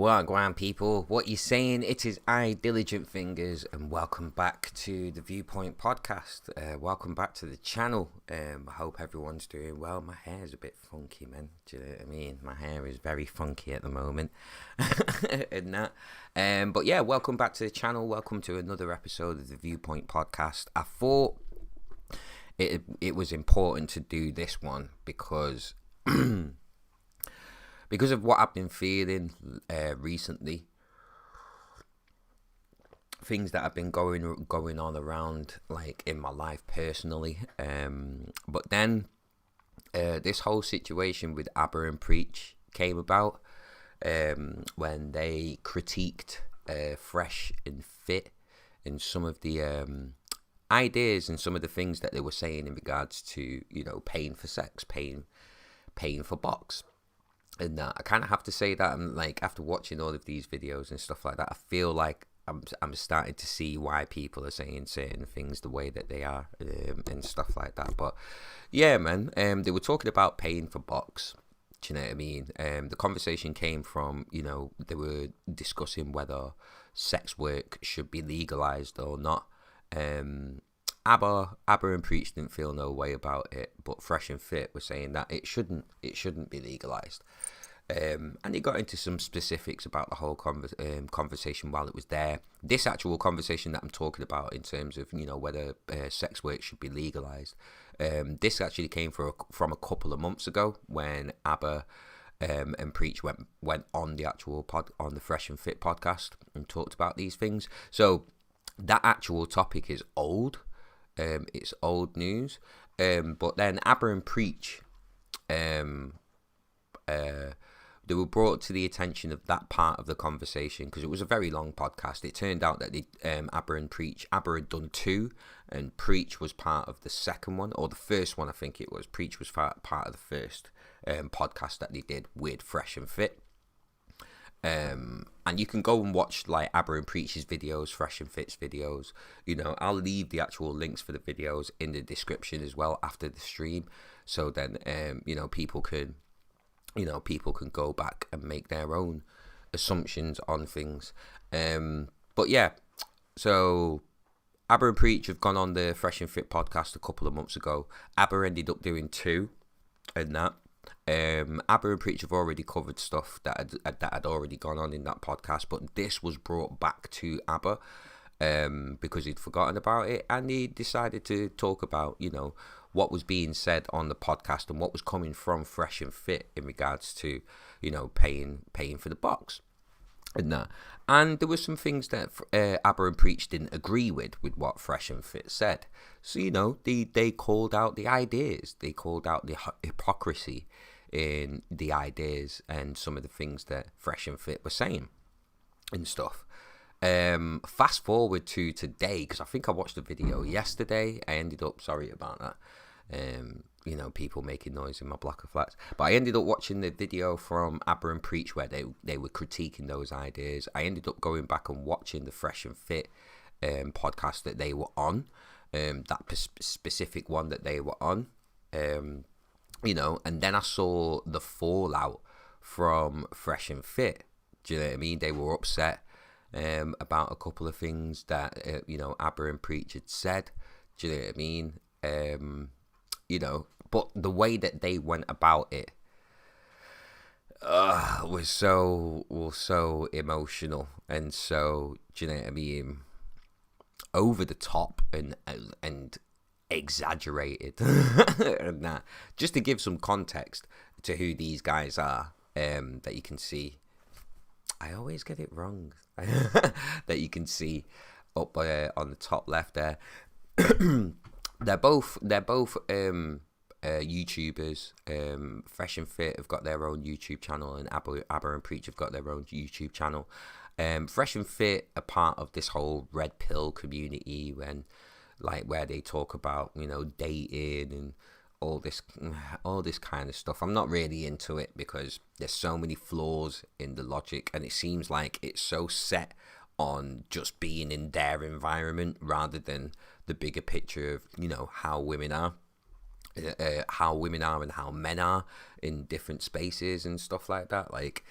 Wagwan people, what you saying? It is I, Diligent Fingers, and welcome back to the Viewpoint podcast. Welcome back to the channel. I hope everyone's doing well. My hair's a bit funky, man. Do you know what I mean? My hair is very funky at the moment. And that. But yeah, welcome back to the channel. Welcome to another episode of the Viewpoint podcast. I thought it was important to do this one because of what I've been feeling recently, things that have been going on around, like, in my life personally. But then this whole situation with ABBA and Preach came about when they critiqued Fresh and Fit and some of the ideas and some of the things that they were saying in regards to, you know, paying for sex, paying for box. And I kind of have to say that I'm like, after watching all of these videos and stuff like that, I feel like I'm starting to see why people are saying certain things the way that they are, and stuff like that. But yeah, man, they were talking about paying for box. Do you know what I mean? The conversation came from, you know, they were discussing whether sex work should be legalized or not. ABBA and Preach didn't feel no way about it, but Fresh and Fit were saying that it shouldn't be legalized. And they got into some specifics about the whole conversation while it was there. This actual conversation that I'm talking about in terms of, you know, whether sex work should be legalized, this actually came from a couple of months ago when ABBA and Preach went on the actual on the Fresh and Fit podcast and talked about these things. So that actual topic is old. It's old news. But then ABBA and Preach, they were brought to the attention of that part of the conversation because it was a very long podcast. It turned out that ABBA and Preach, ABBA had done two, and Preach was part of the second one, or the first one, I think it was. Preach was part of the first podcast that they did with Fresh and Fit. And you can go and watch, like, ABBA and Preach's videos, Fresh and Fit's videos. You know, I'll leave the actual links for the videos in the description as well after the stream, so then you know, people can go back and make their own assumptions on things. But yeah, so ABBA and Preach have gone on the Fresh and Fit podcast a couple of months ago. ABBA ended up doing two, and that. ABBA and Preach have already covered stuff that had already gone on in that podcast, but this was brought back to ABBA because he'd forgotten about it, and he decided to talk about, you know, what was being said on the podcast and what was coming from Fresh and Fit in regards to, you know, paying for the box and that. And there were some things that ABBA and Preach didn't agree with what Fresh and Fit said. So, you know, they called out the ideas. They called out the hypocrisy in the ideas and some of the things that Fresh and Fit were saying and stuff. Fast forward to today, because I think I watched the video yesterday. I ended up, sorry about that, you know, people making noise in my block of flats. But I ended up watching the video from ABBA and Preach where they were critiquing those ideas. I ended up going back and watching the Fresh and Fit podcast that they were on, that specific one that they were on, you know, and then I saw the fallout from Fresh and Fit. Do you know what I mean? They were upset about a couple of things that, you know, ABBA and Preach had said. Do you know what I mean? You know, but the way that they went about it was so emotional and so, do you know what I mean, over the top and exaggerated. And that, just to give some context to who these guys are, that you can see. I always get it wrong. That you can see up on the top left there. They're both YouTubers. Fresh and Fit have got their own YouTube channel, and ABBA and Preach have got their own YouTube channel. Fresh and Fit are part of this whole red pill community, where they talk about, you know, dating and all this kind of stuff. I'm not really into it because there's so many flaws in the logic, and it seems like it's so set on just being in their environment rather than the bigger picture of, you know, how women are and how men are in different spaces and stuff like that. Like,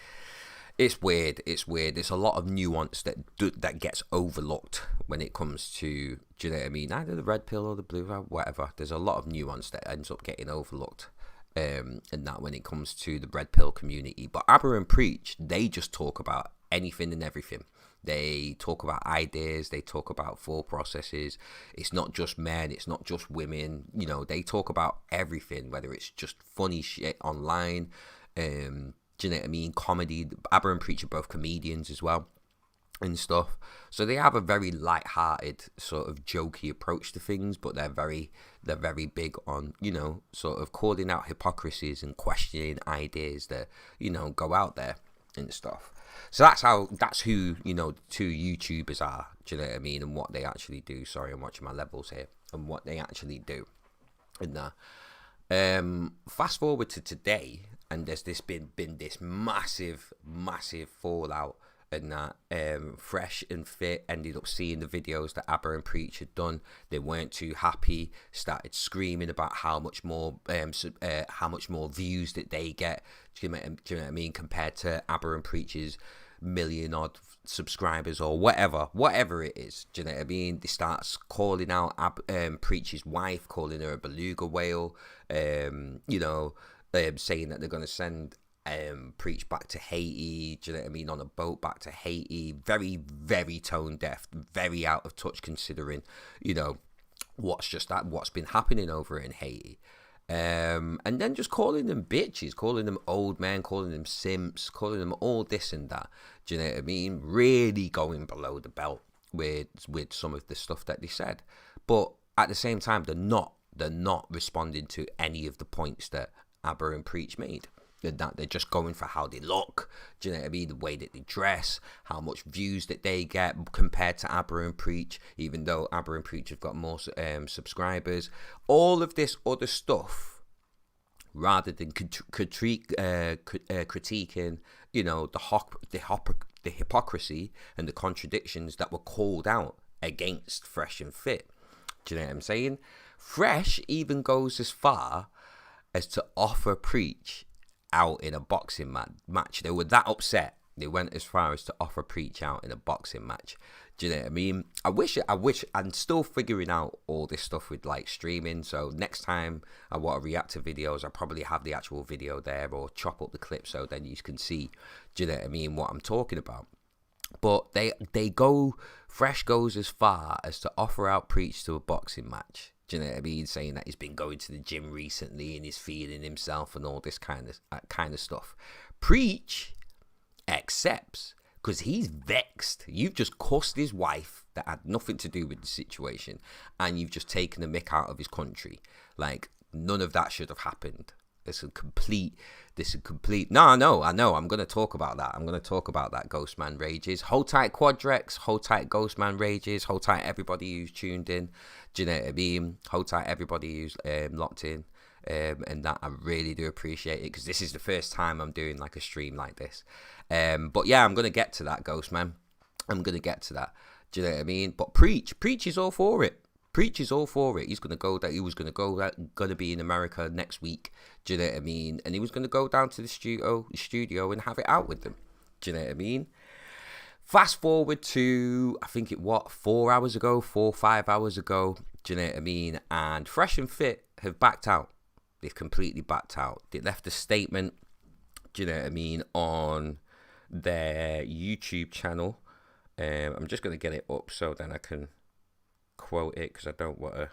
It's weird. It's weird. There's a lot of nuance that gets overlooked when it comes to, do you know what I mean? Either the red pill or the blue pill, whatever. There's a lot of nuance that ends up getting overlooked, and that when it comes to the red pill community. But Aber and Preach, they just talk about anything and everything. They talk about ideas. They talk about thought processes. It's not just men. It's not just women. You know, they talk about everything, whether it's just funny shit online, do you know what I mean? Comedy. Aber and Preach are both comedians as well and stuff. So they have a very light-hearted, sort of jokey approach to things, but they're very big on, you know, sort of calling out hypocrisies and questioning ideas that, you know, go out there and stuff. So that's who, you know, the two YouTubers are. Do you know what I mean? And what they actually do. Sorry, I'm watching my levels here. And what they actually do. And fast forward to today, and there's been this massive fallout, and that Fresh and Fit ended up seeing the videos that Aber and Preach had done. They weren't too happy, started screaming about how much more views that they get. Do you know what I mean? Compared to Aber and Preach's million odd subscribers or whatever it is. Do you know what I mean? They start calling out Preach's wife, calling her a beluga whale. You know. Saying that they're going to send Preach back to Haiti, do you know what I mean, on a boat back to Haiti. Very, very tone deaf, very out of touch considering, you know, what's been happening over in Haiti. And then just calling them bitches, calling them old men, calling them simps, calling them all this and that. Do you know what I mean? Really going below the belt with some of the stuff that they said. But at the same time, they're not responding to any of the points that Aber and Preach made. That they're just going for how they look, do you know what I mean? The way that they dress, how much views that they get compared to Aber and Preach, even though Aber and Preach have got more subscribers. All of this other stuff, rather than critiquing, you know, the hypocrisy and the contradictions that were called out against Fresh and Fit. Do you know what I'm saying? Fresh even goes as far as to offer Preach out in a boxing match. They were that upset. They went as far as to offer Preach out in a boxing match. Do you know what I mean? I wish I'm still figuring out all this stuff with like streaming. So next time I want to react to videos, I probably have the actual video there or chop up the clip so then you can see, do you know what I mean, what I'm talking about. But Fresh goes as far as to offer out Preach to a boxing match. Do you know what I mean? Saying that he's been going to the gym recently and he's feeling himself and all this kind of stuff. Preach accepts because he's vexed. You've just cussed his wife that had nothing to do with the situation, and you've just taken the mick out of his country. Like, none of that should have happened. This is complete. No, I know. I'm going to talk about that. Ghostman Rages. Hold tight, Quadrex. Hold tight, Ghostman Rages. Hold tight, everybody who's tuned in. Do you know what I mean? Hold tight, everybody who's locked in. And that I really do appreciate it, because this is the first time I'm doing like a stream like this. But yeah, I'm going to get to that, Ghostman. I'm going to get to that. Do you know what I mean? But Preach is all for it. Preach is all for it. He was going to be in America next week. Do you know what I mean? And he was going to go down to the studio and have it out with them. Do you know what I mean? Fast forward to, I think 4 hours ago, 5 hours ago. Do you know what I mean? And Fresh and Fit have backed out. They've completely backed out. They left a statement, do you know what I mean, on their YouTube channel. I'm just going to get it up so then I can quote it, because I don't want to.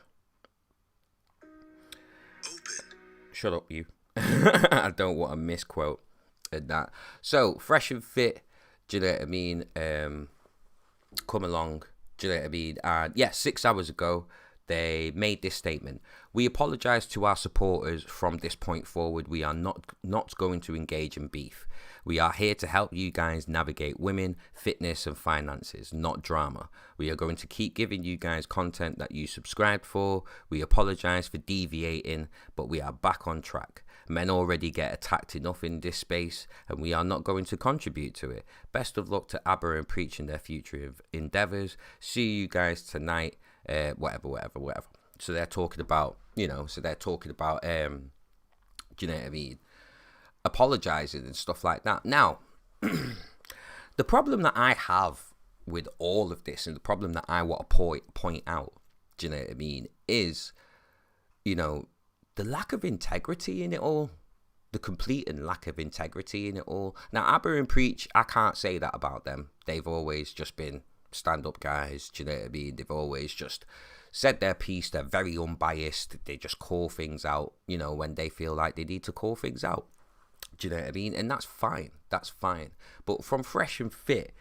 Shut up, you. I don't want to misquote that. So, Fresh and Fit, do you know what I mean? Come along, do you know what I mean? And yeah, 6 hours ago, they made this statement. We apologise to our supporters. From this point forward, we are not going to engage in beef. We are here to help you guys navigate women, fitness and finances, not drama. We are going to keep giving you guys content that you subscribed for. We apologise for deviating, but we are back on track. Men already get attacked enough in this space, and we are not going to contribute to it. Best of luck to Aber and Preach in their future endeavours. See you guys tonight. Whatever. So they're talking about, do you know what I mean, apologizing and stuff like that. Now, The problem that I have with all of this, and the problem that I want to point out, do you know what I mean, is, you know, the lack of integrity in it all. The complete and lack of integrity in it all. Now, ABBA and Preach, I can't say that about them. They've always just been stand-up guys, do you know what I mean? They've always just said their piece. They're very unbiased. They just call things out, you know, when they feel like they need to call things out. Do you know what I mean? And that's fine. That's fine. But from Fresh and Fit,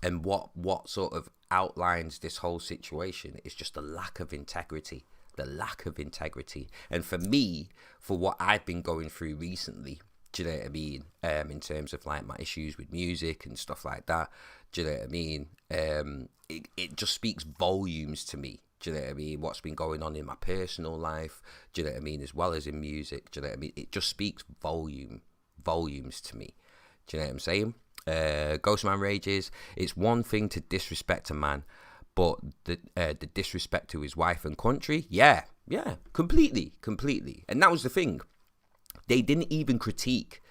and what sort of outlines this whole situation is just the lack of integrity. The lack of integrity. And for me, for what I've been going through recently, do you know what I mean? In terms of like my issues with music and stuff like that, do you know what I mean? It just speaks volumes to me. Do you know what I mean? What's been going on in my personal life, do you know what I mean? As well as in music, do you know what I mean? It just speaks volumes to me. Do you know what I'm saying? Ghostman rages. It's one thing to disrespect a man, but the disrespect to his wife and country, yeah, completely. And that was the thing. They didn't even critique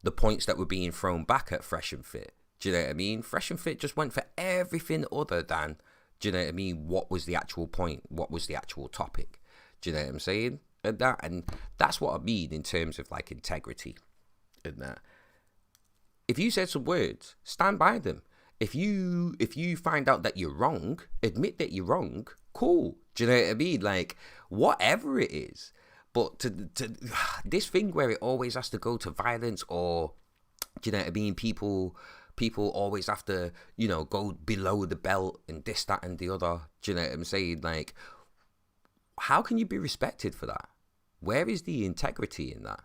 the points that were being thrown back at Fresh and Fit. Do you know what I mean? Fresh and Fit just went for everything other than, do you know what I mean, what was the actual point? What was the actual topic? Do you know what I'm saying? And that's what I mean in terms of like integrity and that. If you said some words, stand by them. If you find out that you're wrong, admit that you're wrong. Cool. Do you know what I mean? Like, whatever it is. But to this thing where it always has to go to violence, or, do you know what I mean? People always have to, you know, go below the belt and this, that, and the other. Do you know what I'm saying? Like, how can you be respected for that? Where is the integrity in that?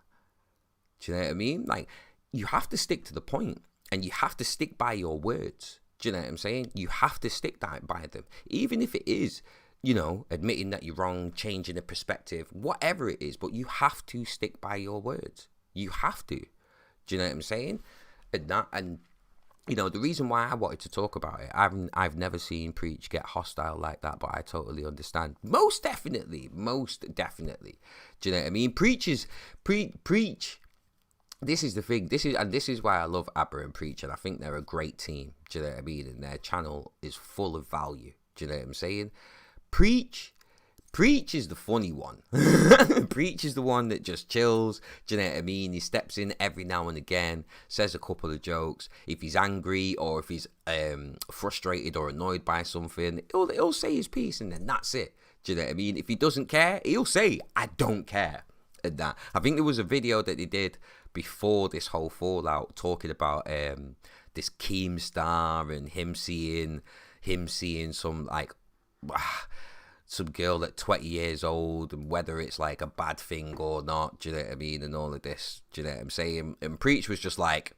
Do you know what I mean? Like, you have to stick to the point, and you have to stick by your words. Do you know what I'm saying? You have to stick by them. Even if it is, you know, admitting that you're wrong, changing the perspective, whatever it is, but you have to stick by your words. You have to. Do you know what I'm saying? And you know, the reason why I wanted to talk about it, I've never seen Preach get hostile like that, but I totally understand. Most definitely. Do you know what I mean? Preach. This is the thing. This is why I love ABBA and Preach, and I think they're a great team. Do you know what I mean? And their channel is full of value. Do you know what I'm saying? Preach is the funny one. Preach is the one that just chills. Do you know what I mean? He steps in every now and again, says a couple of jokes. If he's angry or if he's frustrated or annoyed by something, he'll say his piece, and then that's it. Do you know what I mean? If he doesn't care, he'll say, I don't care. And that. I think there was a video that they did before this whole fallout talking about this Keemstar and him seeing some like some girl at 20 years old, and whether it's like a bad thing or not, do you know what I mean, and all of this, do you know what I'm saying? And Preach was just like,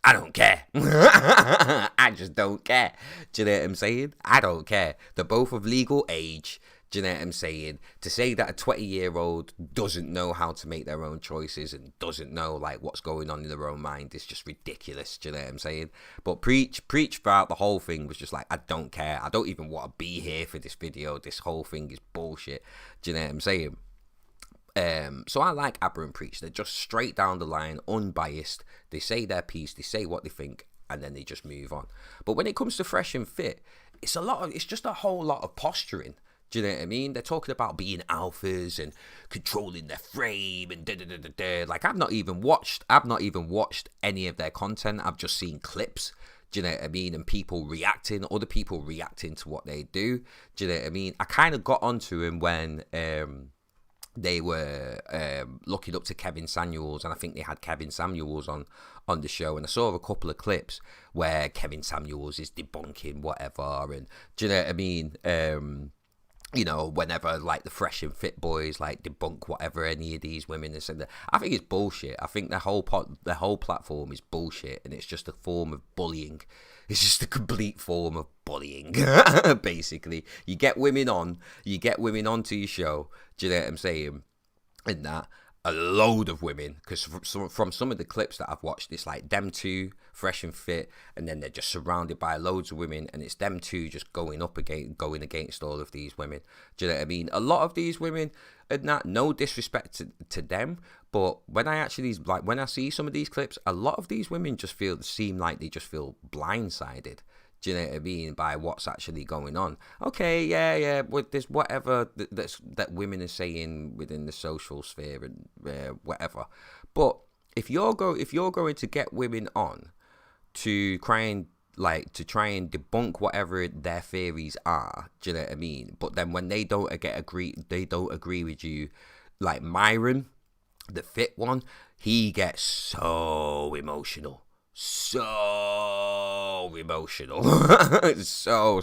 I don't care. I just don't care. Do you know what I'm saying? I don't care. They're both of legal age. Do you know what I'm saying? To say that a 20-year-old doesn't know how to make their own choices and doesn't know like what's going on in their own mind is just ridiculous. Do you know what I'm saying? But Preach throughout the whole thing was just like, I don't care. I don't even want to be here for this video. This whole thing is bullshit. Do you know what I'm saying? So I like ABBA and Preach. They're just straight down the line, unbiased. They say their piece, they say what they think, and then they just move on. But when it comes to Fresh and Fit, it's just a whole lot of posturing. Do you know what I mean? They're talking about being alphas and controlling their frame and da-da-da-da-da. Like, I've not even watched any of their content. I've just seen clips. Do you know what I mean? And other people reacting to what they do. Do you know what I mean? I kind of got onto him when they were looking up to Kevin Samuels, and I think they had Kevin Samuels on the show, and I saw a couple of clips where Kevin Samuels is debunking whatever, and do you know what I mean? You know, whenever like the Fresh and Fit boys like debunk whatever any of these women have said, I think it's bullshit. I think the whole platform is bullshit, and it's just a form of bullying. It's just a complete form of bullying. Basically, you get women onto your show. Do you know what I'm saying? And that, a load of women, because from some of the clips that I've watched, it's like them two, fresh and fit, and then they're just surrounded by loads of women, and it's them two just going against all of these women. Do you know what I mean? A lot of these women, and that, no disrespect to them, but when I see some of these clips, a lot of these women seem like they just feel blindsided. Do you know what I mean? By what's actually going on. Okay, yeah, with this whatever that women are saying within the social sphere and whatever. But if you're going to get women on to try and debunk whatever their theories are, do you know what I mean? But then when they don't agree with you, like Myron, the fit one, he gets so emotional. So emotional. so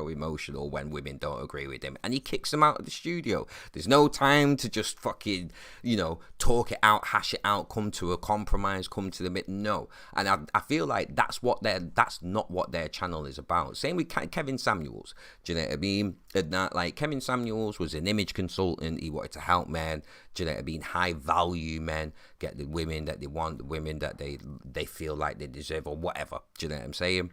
emotional when women don't agree with him, and he kicks them out of the studio. There's no time to just fucking, talk it out, hash it out, come to a compromise, come to the mid. No. And I feel like that's not what their channel is about. Same with Kevin Samuels. Do you know what I mean? And that, like, Kevin Samuels was an image consultant. He wanted to help men, do you know what I mean, high value men, get the women that they want, the women that they feel like they deserve, or whatever. Do you know what I'm saying?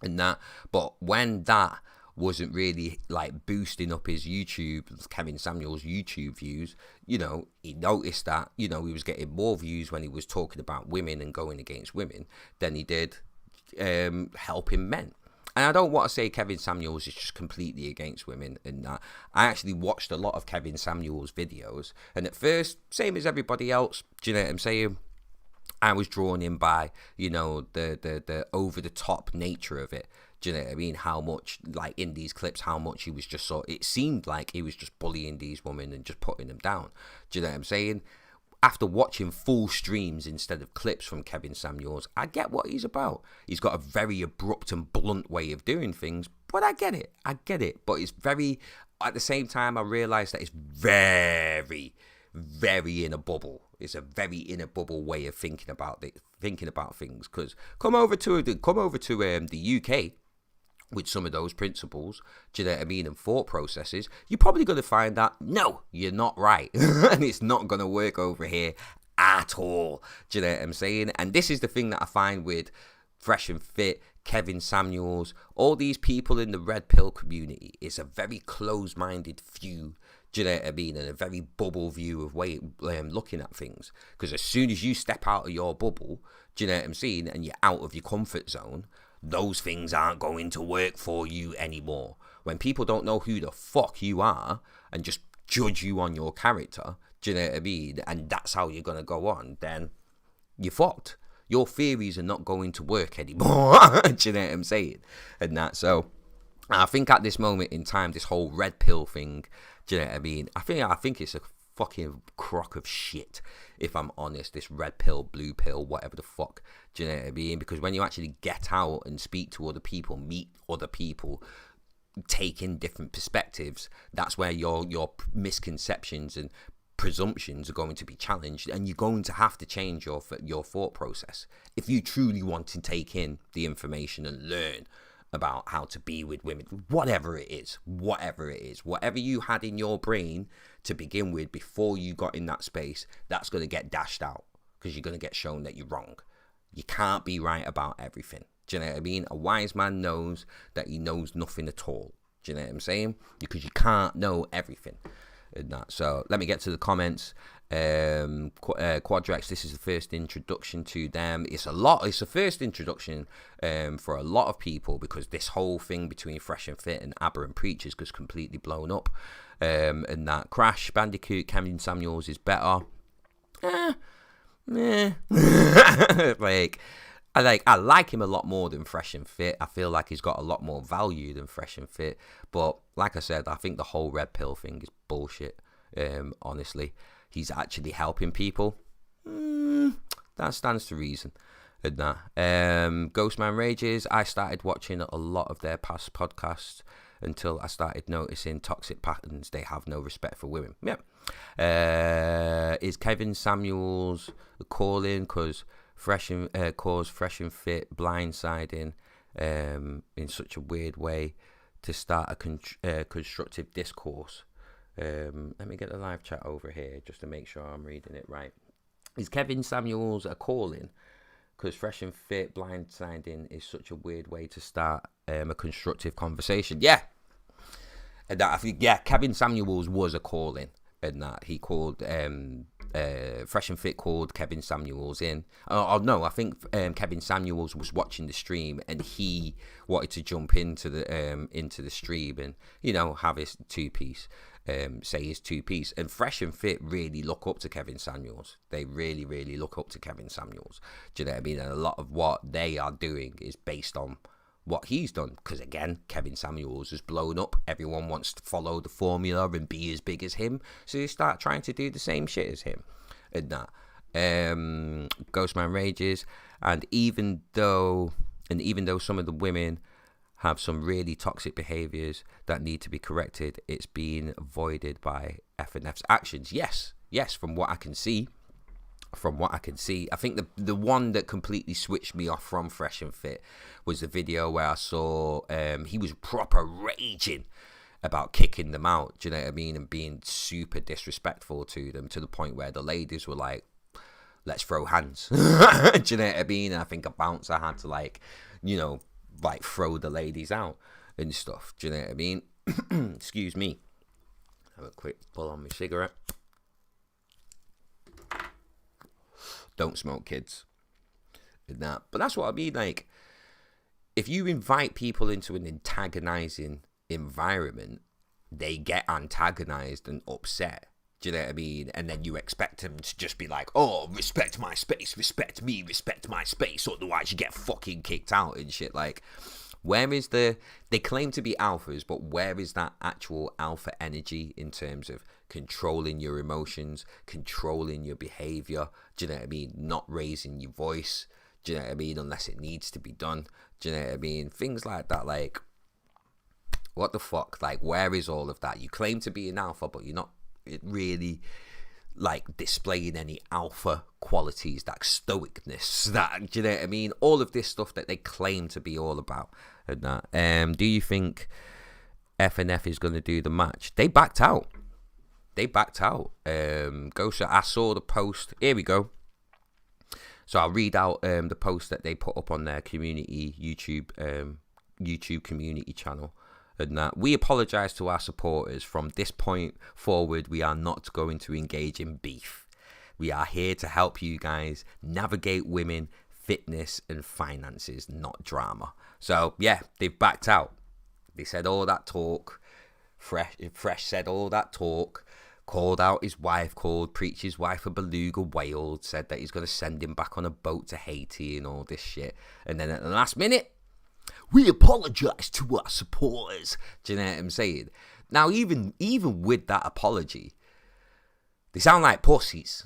And that, but when that wasn't really like boosting up his Kevin Samuels YouTube views, he noticed that, he was getting more views when he was talking about women and going against women than he did helping men. And I don't want to say Kevin Samuels is just completely against women and that. I actually watched a lot of Kevin Samuels videos, and at first, same as everybody else, do you know what I'm saying, I was drawn in by, the over-the-top nature of it. Do you know what I mean? How much, like, in these clips, how much he was just it seemed like he was just bullying these women and just putting them down. Do you know what I'm saying? After watching full streams instead of clips from Kevin Samuels, I get what he's about. He's got a very abrupt and blunt way of doing things, but I get it. But it's very, at the same time, I realise that it's very, very in a bubble. It's a very in a bubble way of thinking about things. Because come over to the UK with some of those principles, do you know what I mean, and thought processes, you're probably going to find that, no, you're not right. And it's not going to work over here at all. Do you know what I'm saying? And this is the thing that I find with Fresh and Fit, Kevin Samuels, all these people in the red pill community. It's a very closed-minded view, do you know what I mean, and a very bubble view of looking at things. Because as soon as you step out of your bubble, do you know what I'm saying, and you're out of your comfort zone, those things aren't going to work for you anymore. When people don't know who the fuck you are and just judge you on your character, do you know what I mean, and that's how you're going to go on, then you're fucked. Your theories are not going to work anymore. Do you know what I'm saying? And that, so I think at this moment in time, this whole red pill thing, do you know what I mean, I think it's a fucking crock of shit, if I'm honest. This red pill, blue pill, whatever the fuck, do you know what I mean? Because when you actually get out and speak to other people, meet other people, take in different perspectives, that's where your misconceptions and presumptions are going to be challenged, and you're going to have to change your thought process if you truly want to take in the information and learn about how to be with women, whatever it is, whatever you had in your brain to begin with before you got in that space, that's going to get dashed out, because you're going to get shown that you're wrong. You can't be right about everything. Do you know what I mean? A wise man knows that he knows nothing at all. Do you know what I'm saying? Because you can't know everything. And that. So let me get to the comments. Quadrex, this is the first introduction to them. It's a first introduction for a lot of people, because this whole thing between Fresh and Fit and Aberrant Preachers is completely blown up. And that Crash Bandicoot, Kevin Samuels is better. I like him a lot more than Fresh and Fit. I feel like he's got a lot more value than Fresh and Fit. But like I said, I think the whole red pill thing is bullshit. Honestly, he's actually helping people. That stands to reason. And that Ghostman Rages, I started watching a lot of their past podcasts until I started noticing toxic patterns. They have no respect for women. Yeah. Is Kevin Samuels calling because Fresh and Fit blindsiding in such a weird way to start a constructive discourse? Let me get the live chat over here just to make sure I'm reading it right. Is Kevin Samuels a calling? Because fresh and fit blindsiding is such a weird way to start a constructive conversation. Yeah. And that, I think, yeah, Kevin Samuels was a calling. And that he called Fresh and Fit called Kevin Samuels in. Oh no, I think Kevin Samuels was watching the stream and he wanted to jump into the stream and, you know, have his two-piece, say his two-piece. And Fresh and Fit really look up to Kevin Samuels. They really, really look up to Kevin Samuels. Do you know what I mean? And a lot of what they are doing is based on what he's done, because again, Kevin Samuels has blown up. Everyone wants to follow the formula and be as big as him, so they start trying to do the same shit as him. And that Ghostman rages, and even though some of the women have some really toxic behaviors that need to be corrected, it's being avoided by FNF's actions. Yes, from what I can see. I think the one that completely switched me off from Fresh and Fit was the video where I saw he was proper raging about kicking them out, do you know what I mean, and being super disrespectful to them, to the point where the ladies were like, let's throw hands. Do you know what I mean? And I think a bouncer had to, like, you know, like throw the ladies out and stuff. Do you know what I mean? Excuse me. Have a quick pull on my cigarette. Don't smoke, kids. And that. But that's what I mean. Like, if you invite people into an antagonizing environment, they get antagonized and upset. Do you know what I mean? And then you expect them to just be like, oh, respect my space, respect me, respect my space, otherwise you get fucking kicked out and shit. Like, where is they claim to be alphas, but where is that actual alpha energy in terms of controlling your emotions, controlling your behavior? Do you know what I mean? Not raising your voice. Do you know what I mean? Unless it needs to be done. Do you know what I mean? Things like that. Like, what the fuck? Like, where is all of that? You claim to be an alpha, but you're not really, like, displaying any alpha qualities, that stoicness, that, do you know what I mean? All of this stuff that they claim to be all about. And that. Do you think FNF is going to do the match? They backed out. I saw the post. Here we go. So I'll read out the post that they put up on their community YouTube community channel. And that we apologize to our supporters. From this point forward, we are not going to engage in beef. We are here to help you guys navigate women, fitness, and finances, not drama. So yeah, they've backed out. They said all that talk. Fresh said all that talk. Called out his wife, called Preach's wife a beluga whale, said that he's going to send him back on a boat to Haiti and all this shit. And then at the last minute, we apologize to our supporters. Do you know what I'm saying? Now, even with that apology, they sound like pussies.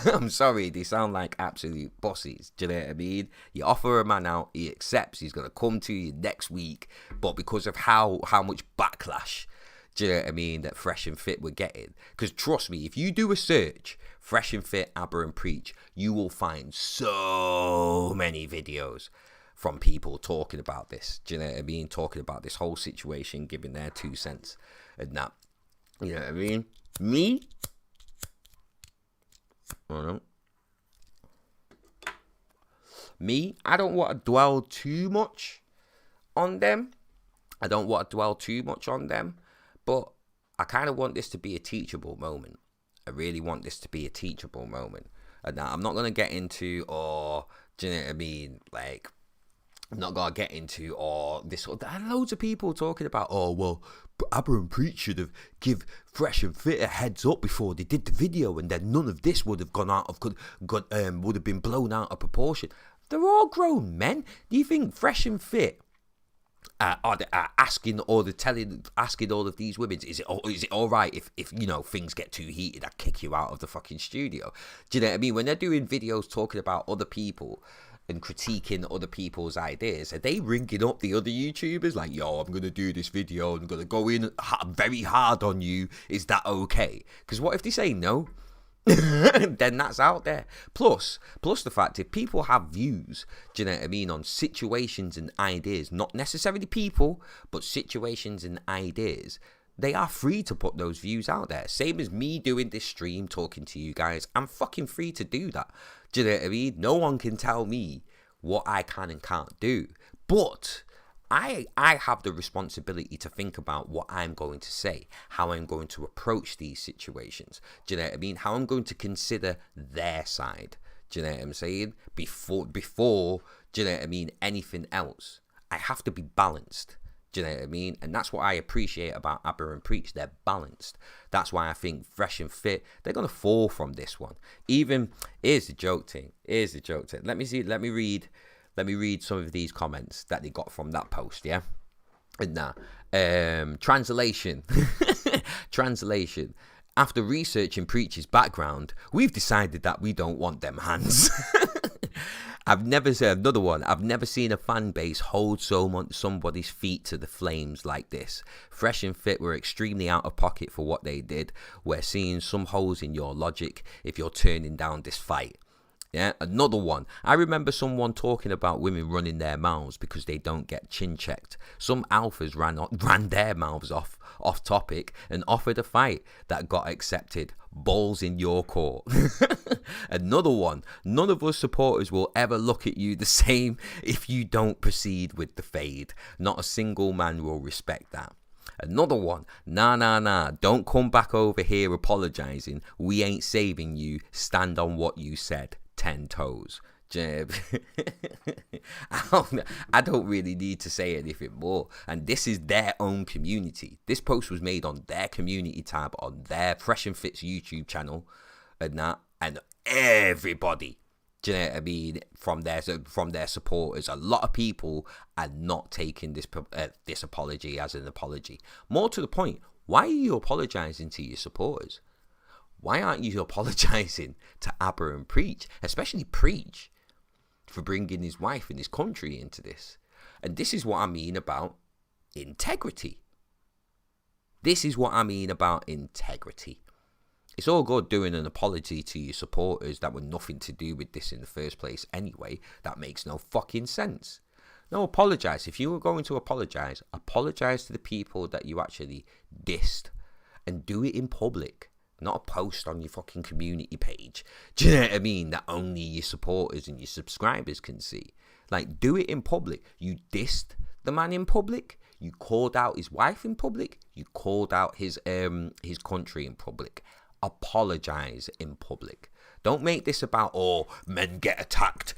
I'm sorry, they sound like absolute pussies. Do you know what I mean? You offer a man out, he accepts, he's going to come to you next week, but because of how much backlash, do you know what I mean, that Fresh and Fit were getting. Because trust me, if you do a search, Fresh and Fit, ABBA and Preach, you will find so many videos from people talking about this. Do you know what I mean? Talking about this whole situation, giving their 2 cents and that. You know what I mean? Me? I don't know. Me? I don't want to dwell too much on them. But I kind of want this to be a teachable moment. I really want this to be a teachable moment. And now I'm not going to get into, do you know what I mean? Like, I'm not going to get into, this. There are loads of people talking about, well, ABBA and Preach should have give Fresh and Fit a heads up before they did the video, and then none of this would have would have been blown out of proportion. They're all grown men. Do you think Fresh and Fit are asking all of these women, is it all right if you know things get too heated, I kick you out of the fucking studio? Do you know what I mean? When they're doing videos talking about other people and critiquing other people's ideas, are they ringing up the other YouTubers like, yo, I'm gonna do this video, I'm gonna go in very hard on you, is that okay? Because what if they say no? Then that's out there. Plus the fact, if people have views, do you know what I mean, on situations and ideas, not necessarily people, but situations and ideas They are free to put those views out there. Same as me doing this stream, talking to you guys. I'm fucking free to do that. Do you know what I mean? No one can tell me what I can and can't do. But I have the responsibility to think about what I'm going to say, how I'm going to approach these situations. Do you know what I mean? How I'm going to consider their side. Do you know what I'm saying? Before, do you know what I mean, anything else. I have to be balanced. Do you know what I mean? And that's what I appreciate about ABBA and Preach. They're balanced. That's why I think Fresh and Fit, they're going to fall from this one. Even, here's the joke thing. Let me read some of these comments that they got from that post, yeah? And now, translation. Translation. After researching Preach's background, we've decided that we don't want them hands. I've never seen a fan base hold somebody's feet to the flames like this. Fresh and Fit were extremely out of pocket for what they did. We're seeing some holes in your logic if you're turning down this fight. Yeah, another one. I remember someone talking about women running their mouths because they don't get chin checked. Some alphas ran their mouths off topic and offered a fight that got accepted. Balls in your court. Another one. None of us supporters will ever look at you the same if you don't proceed with the fade. Not a single man will respect that. Another one. Nah. Don't come back over here apologizing. We ain't saving you. Stand on what you said. 10 toes. I don't really need to say anything more. And this is their own community. This post was made on their community tab on their Fresh and Fit's YouTube channel, and everybody, do you know what I mean, from their supporters, a lot of people are not taking this apology as an apology. More to the point, why are you apologizing to your supporters? Why aren't you apologizing to ABBA and Preach, especially Preach, for bringing his wife and his country into this? And this is what I mean about integrity. It's all good doing an apology to your supporters that were nothing to do with this in the first place anyway. That makes no fucking sense. No, apologize. If you were going to apologize to the people that you actually dissed, and do it in public. Not a post on your fucking community page. Do you know what I mean? That only your supporters and your subscribers can see. Like, do it in public. You dissed the man in public. You called out his wife in public. You called out his country in public. Apologize in public. Don't make this about, oh, men get attacked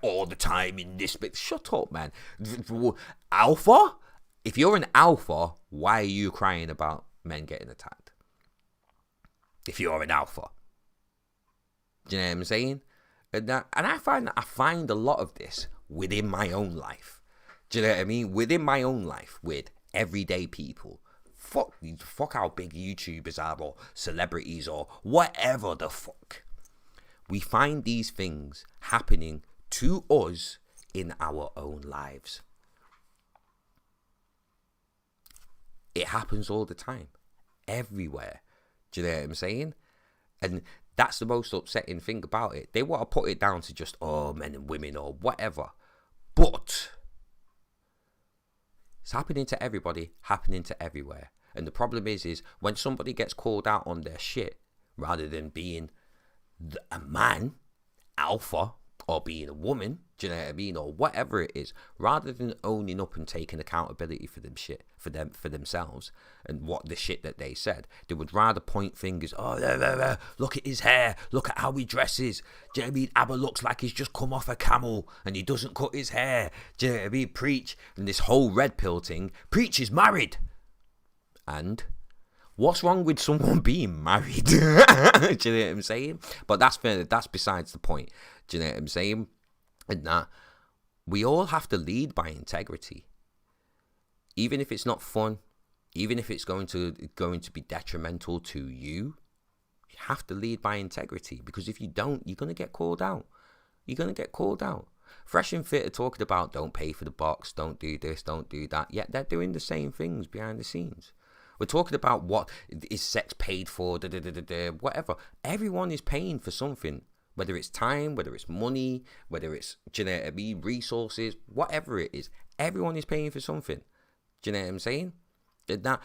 all the time in this bit. Shut up, man. Alpha? If you're an alpha, why are you crying about men getting attacked? If you're an alpha. Do you know what I'm saying? And I find a lot of this within my own life. Do you know what I mean? Within my own life, with everyday people. Fuck how big YouTubers are, or celebrities, or whatever the fuck. We find these things happening to us in our own lives. It happens all the time. Everywhere. Do you know what I'm saying? And that's the most upsetting thing about it. They want to put it down to just, oh, men and women or whatever. But it's happening to everybody, happening to everywhere. And the problem is when somebody gets called out on their shit, rather than being a man, alpha, or being a woman, do you know what I mean, or whatever it is, rather than owning up and taking accountability for for themselves and what the shit that they said, they would rather point fingers. Oh, look at his hair, look at how he dresses. Do you know what I mean? ABBA looks like he's just come off a camel and he doesn't cut his hair. Do you know what I mean? Preach, and this whole red pill thing. Preach is married, and what's wrong with someone being married? Do you know what I'm saying? But that's besides the point. Do you know what I'm saying? And that we all have to lead by integrity. Even if it's not fun, even if it's going to be detrimental to you, you have to lead by integrity. Because if you don't, you're going to get called out. Fresh and Fit are talking about don't pay for the box, don't do this, don't do that. Yet they're doing the same things behind the scenes. We're talking about what is sex paid for, whatever. Everyone is paying for something. Whether it's time, whether it's money, whether it's, do you know what I mean, resources, whatever it is. Everyone is paying for something. Do you know what I'm saying? That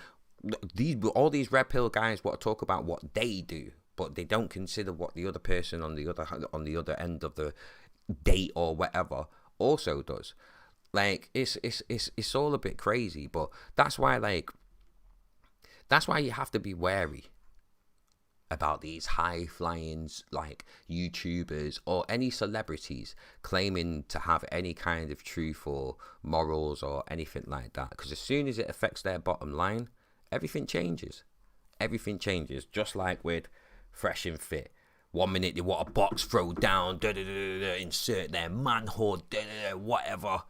all these red pill guys want to talk about what they do, but they don't consider what the other person on the other end of the date or whatever also does. Like, it's all a bit crazy, but that's why you have to be wary about these high flying like YouTubers or any celebrities claiming to have any kind of truth or morals or anything like that, because as soon as it affects their bottom line, everything changes. Just like with Fresh and Fit. 1 minute they want a box throw down, insert their manhood, whatever.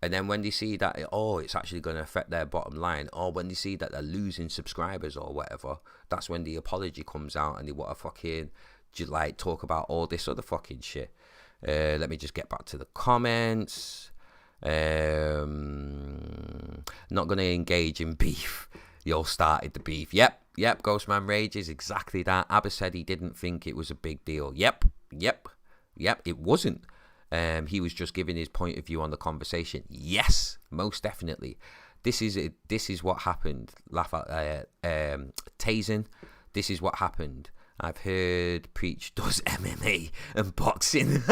And then when they see that, it's actually going to affect their bottom line, or when they see that they're losing subscribers or whatever, that's when the apology comes out and they want to fucking like talk about all this other fucking shit. Let me just get back to the comments. Not going to engage in beef. You all started the beef. Yep, Ghostman Rages, exactly that. Abba said he didn't think it was a big deal. Yep, it wasn't. He was just giving his point of view on the conversation. Yes, most definitely. This is what happened. Laugh at tasing. This is what happened. I've heard Preach does MMA and boxing.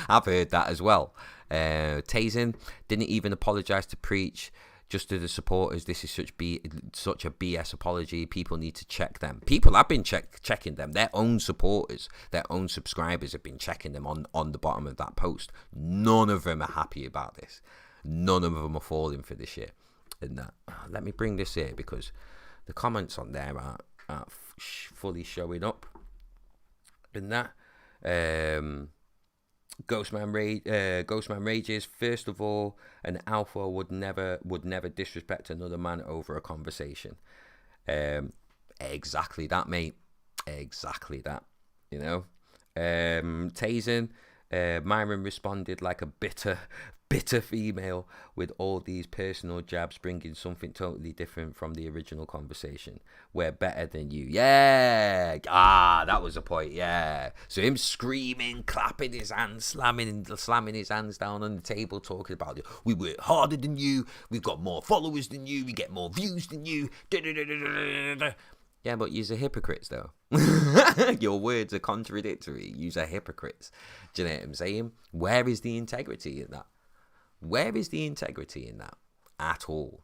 I've heard that as well. Tasing didn't even apologise to Preach. Just to the supporters, this is such a BS apology. People need to check them. People have been checking them. Their own supporters, their own subscribers have been checking them on the bottom of that post. None of them are happy about this. None of them are falling for this shit. And let me bring this here because the comments on there aren't fully showing up. And that. Ghostman Rages. First of all, an alpha would never disrespect another man over a conversation. Exactly that, mate. Exactly that. You know. Tasing. Myron responded like a bitter female with all these personal jabs, bringing something totally different from the original conversation. We're better than you. Yeah. That was a point. Yeah. So him screaming, clapping his hands, slamming his hands down on the table, talking about it. We work harder than you. We've got more followers than you. We get more views than you. Yeah, but you're hypocrites, though. Your words are contradictory. You're hypocrites. Do you know what I'm saying? Where is the integrity in that? Where is the integrity in that? At all.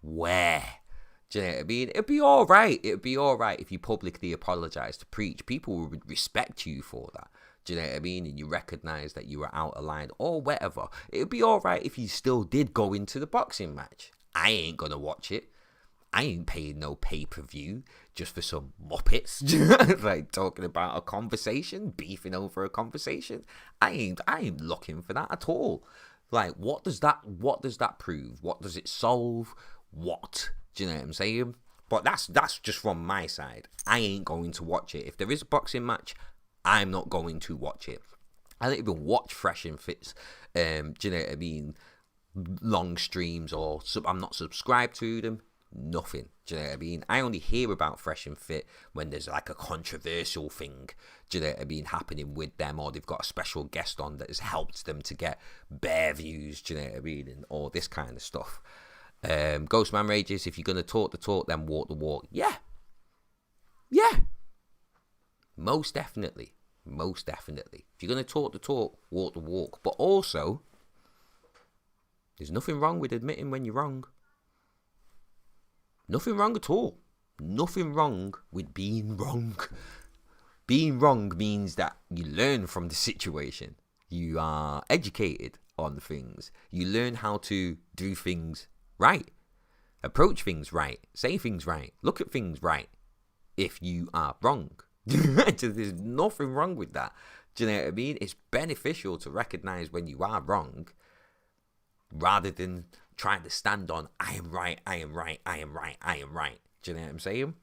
Where? Do you know what I mean? It'd be all right. If you publicly apologise to Preach. People would respect you for that. Do you know what I mean? And you recognise that you were out of line or whatever. It'd be all right if you still did go into the boxing match. I ain't going to watch it. I ain't paying no pay-per-view just for some muppets like talking about a conversation, beefing over a conversation. I ain't looking for that at all. Like, what does that prove? What does it solve? What? Do you know what I'm saying? But that's just from my side. I ain't going to watch it. If there is a boxing match, I'm not going to watch it. I don't even watch Fresh and Fit's. Do you know what I mean? Long streams, or I'm not subscribed to them. Nothing. Do you know what I mean? I only hear about Fresh and Fit when there's like a controversial thing, do you know what I mean, happening with them, or they've got a special guest on that has helped them to get bare views, do you know what I mean, and all this kind of stuff. Ghostman Rages, if you're going to talk the talk, then walk the walk. Yeah. Most definitely. If you're going to talk the talk, walk the walk. But also, there's nothing wrong with admitting when you're wrong. Nothing wrong at all. Nothing wrong with being wrong. Being wrong means that you learn from the situation. You are educated on things. You learn how to do things right. Approach things right. Say things right. Look at things right. If you are wrong. There's nothing wrong with that. Do you know what I mean? It's beneficial to recognize when you are wrong rather than trying to stand on, I am right. Do you know what I'm saying?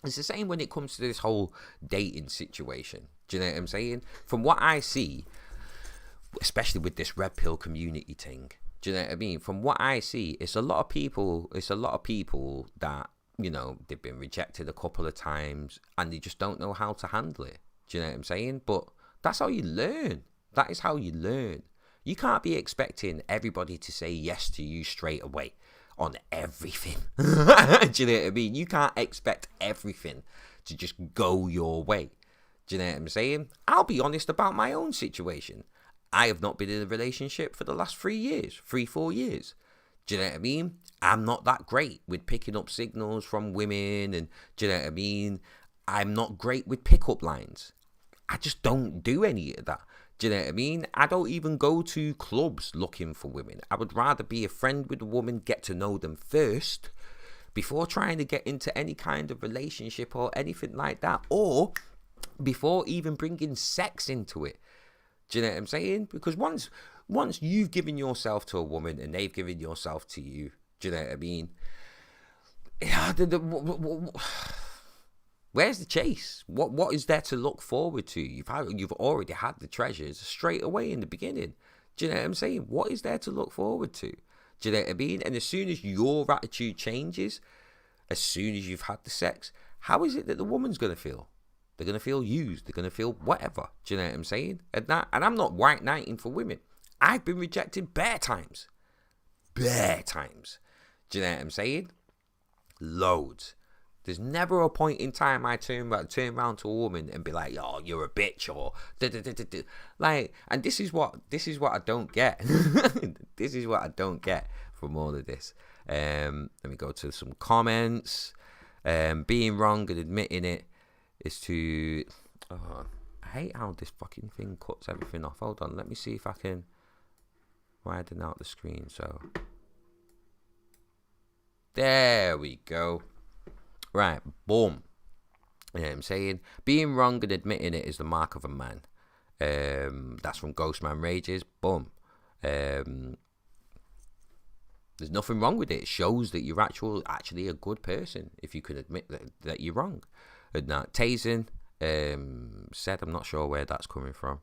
It's the same when it comes to this whole dating situation. Do you know what I'm saying? From what I see, especially with this red pill community thing, do you know what I mean? From what I see, it's a lot of people that, you know, they've been rejected a couple of times and they just don't know how to handle it. Do you know what I'm saying? But that's how you learn. That is how you learn. You can't be expecting everybody to say yes to you straight away. on everything. Do you know what I mean? You can't expect everything to just go your way. Do you know what I'm saying? I'll be honest about my own situation. I have not been in a relationship for the last 4 years. Do you know what I mean? I'm not that great with picking up signals from women, and do you know what I mean? I'm not great with pickup lines. I just don't do any of that. Do you know what I mean? I don't even go to clubs looking for women. I would rather be a friend with a woman, get to know them first, before trying to get into any kind of relationship or anything like that, or before even bringing sex into it. Do you know what I'm saying? Because once you've given yourself to a woman and they've given yourself to you, do you know what I mean? Where's the chase? What is there to look forward to? You've already had the treasures straight away in the beginning. Do you know what I'm saying? What is there to look forward to? Do you know what I mean? And as soon as your attitude changes, as soon as you've had the sex, how is it that the woman's going to feel? They're going to feel used. They're going to feel whatever. Do you know what I'm saying? And I'm not white knighting for women. I've been rejected bare times. Bare times. Do you know what I'm saying? Loads. There's never a point in time I turn around to a woman and be like, "Oh, you're a bitch," or like. And this is what I don't get. This is what I don't get from all of this. Let me go to some comments. Being wrong and admitting it is to. Oh, I hate how this fucking thing cuts everything off. Hold on, let me see if I can widen out the screen. So there we go. Right, boom. You know what I'm saying? Being wrong and admitting it is the mark of a man. That's from Ghostman Rages. Boom. There's nothing wrong with it. It shows that you're actually a good person if you can admit that you're wrong. And that Tazen said, I'm not sure where that's coming from.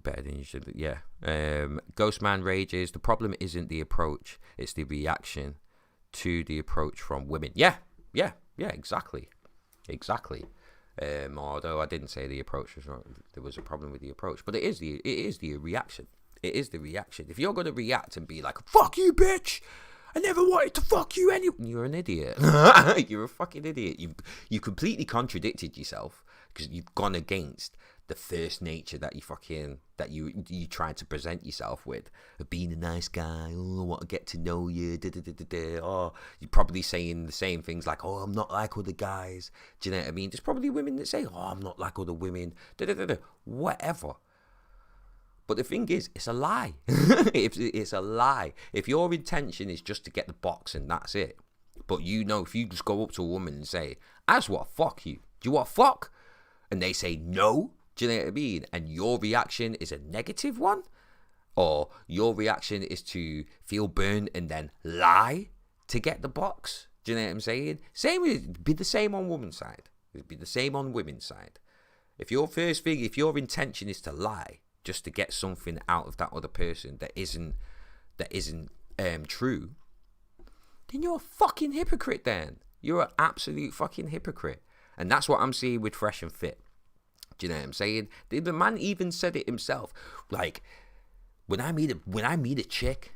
Better than you should. Yeah. Ghostman Rages. The problem isn't the approach, it's the reaction to the approach from women. Yeah, exactly. Although I didn't say the approach was wrong, there was a problem with the approach, but it is the reaction. It is the reaction. If you're gonna react and be like, "Fuck you, bitch! I never wanted to fuck you anyway," you're an idiot. You're a fucking idiot. You completely contradicted yourself because you've gone against the first nature that you tried to present yourself with, of being a nice guy. Oh, I want to get to know you. Oh, you're probably saying the same things like, "Oh, I'm not like other guys." Do you know what I mean? There's probably women that say, "Oh, I'm not like other women." Whatever. But the thing is, it's a lie. It's a lie. If your intention is just to get the box and that's it, but if you just go up to a woman and say, "I just want to fuck you. Do you want to fuck?" and they say no. Do you know what I mean? And your reaction is a negative one, or your reaction is to feel burned and then lie to get the box. Do you know what I'm saying? It'd be the same on women's side. It'd be the same on women's side. If your intention is to lie just to get something out of that other person that isn't true, then you're a fucking hypocrite. Then you're an absolute fucking hypocrite, and that's what I'm seeing with Fresh and Fit. Do you know what I'm saying? The man even said it himself. Like, when I meet a chick,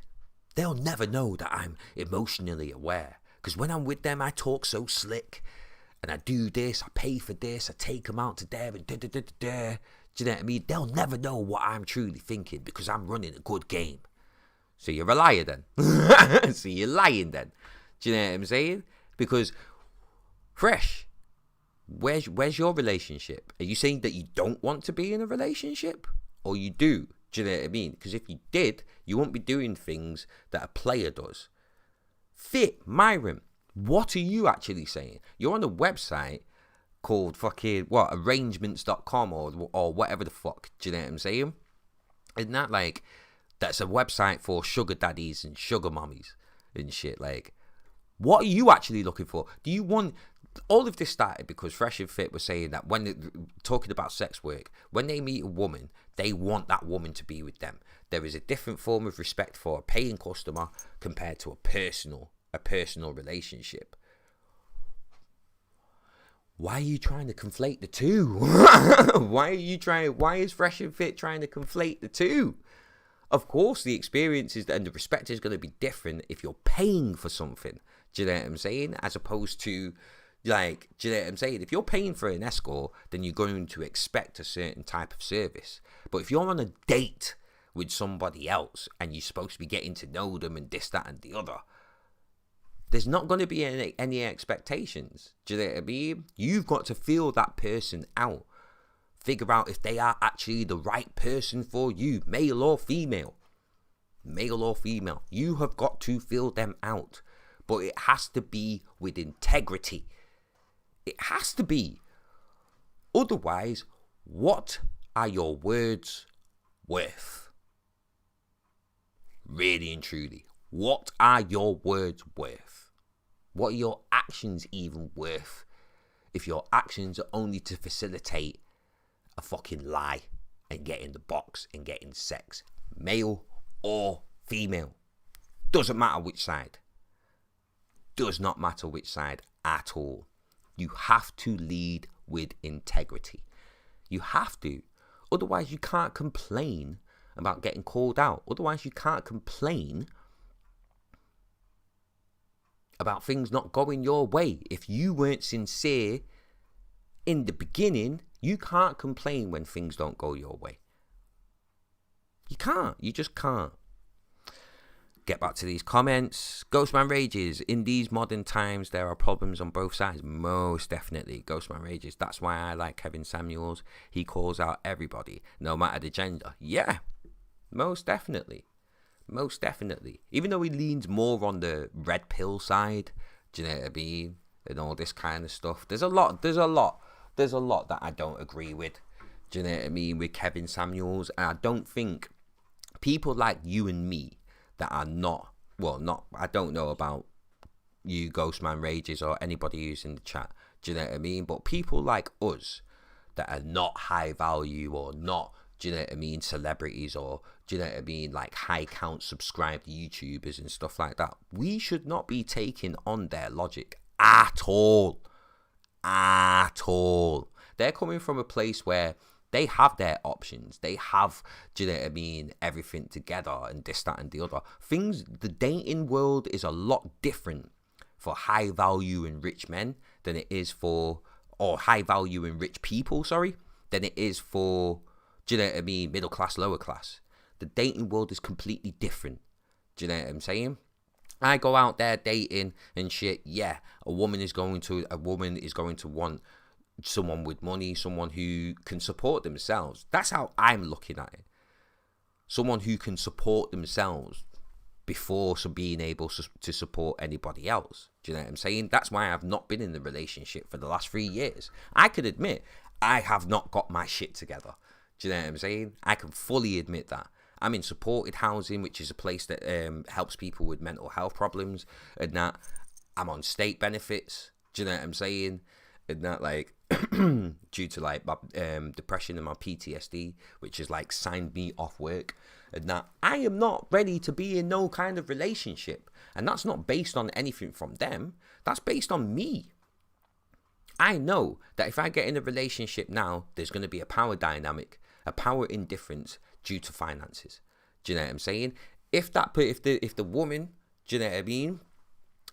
they'll never know that I'm emotionally aware. Because when I'm with them, I talk so slick. And I do this, I pay for this, I take them out to there, and da-da-da-da-da. Do you know what I mean? They'll never know what I'm truly thinking because I'm running a good game. So you're a liar then. So you're lying then. Do you know what I'm saying? Because, Fresh, where's your relationship? Are you saying that you don't want to be in a relationship? Or you do? Do you know what I mean? Because if you did, you won't be doing things that a player does. Fit, Myron, what are you actually saying? You're on a website called fucking, arrangements.com or whatever the fuck. Do you know what I'm saying? Isn't that like, that's a website for sugar daddies and sugar mummies and shit. Like, what are you actually looking for? Do you want... All of this started because Fresh and Fit were saying that when talking about sex work, when they meet a woman, they want that woman to be with them. There is a different form of respect for a paying customer compared to a personal relationship. Why are you trying to conflate the two? Why is Fresh and Fit trying to conflate the two? Of course, the experience is and the respect is going to be different if you're paying for something. Do you know what I'm saying? As opposed to, like, do you know what I'm saying? If you're paying for an escort, then you're going to expect a certain type of service. But if you're on a date with somebody else and you're supposed to be getting to know them and this, that, and the other, there's not going to be any expectations. Do you know what I mean? You've got to feel that person out. Figure out if they are actually the right person for you, male or female. Male or female. You have got to feel them out. But it has to be with integrity. It has to be. Otherwise, what are your words worth? Really and truly. What are your words worth? What are your actions even worth? If your actions are only to facilitate a fucking lie and get in the box and getting sex, male or female, doesn't matter which side. Does not matter which side at all. You have to lead with integrity. You have to. Otherwise, you can't complain about getting called out. Otherwise, you can't complain about things not going your way. If you weren't sincere in the beginning, you can't complain when things don't go your way. You can't. You just can't. Get back to these comments. Ghostman Rages. In these modern times, there are problems on both sides. Most definitely. Ghostman Rages. That's why I like Kevin Samuels. He calls out everybody, no matter the gender. Yeah. Most definitely. Most definitely. Even though he leans more on the red pill side, do you know what I mean? And all this kind of stuff. There's a lot that I don't agree with. Do you know what I mean? With Kevin Samuels. And I don't think people like you and me that are not, I don't know about you, Ghostman Rages, or anybody who's in the chat. Do you know what I mean? But people like us that are not high value or not, do you know what I mean, celebrities, or do you know what I mean, like high count subscribed YouTubers and stuff like that, we should not be taking on their logic at all. At all. They're coming from a place where they have their options. They have, do you know what I mean, everything together and this, that, and the other. The dating world is a lot different for high value and rich men than it is for, or high value and rich people, than it is for, do you know what I mean, middle class, lower class. The dating world is completely different. Do you know what I'm saying? I go out there dating and shit. Yeah, a woman is going to want someone with money, someone who can support themselves. That's how I'm looking at it. Someone who can support themselves before being able to support anybody else. Do you know what I'm saying? That's why I've not been in a relationship for the last 3 years. I can admit I have not got my shit together. Do you know what I'm saying? I can fully admit that. I'm in supported housing, which is a place that helps people with mental health problems, and that I'm on state benefits. Do you know what I'm saying? And that, like, due to like my depression and my PTSD, which has like signed me off work, and that I am not ready to be in no kind of relationship, and that's not based on anything from them. That's based on me. I know that if I get in a relationship now, there's going to be a power dynamic, a power indifference due to finances. Do you know what I'm saying? If the woman, do you know what I mean?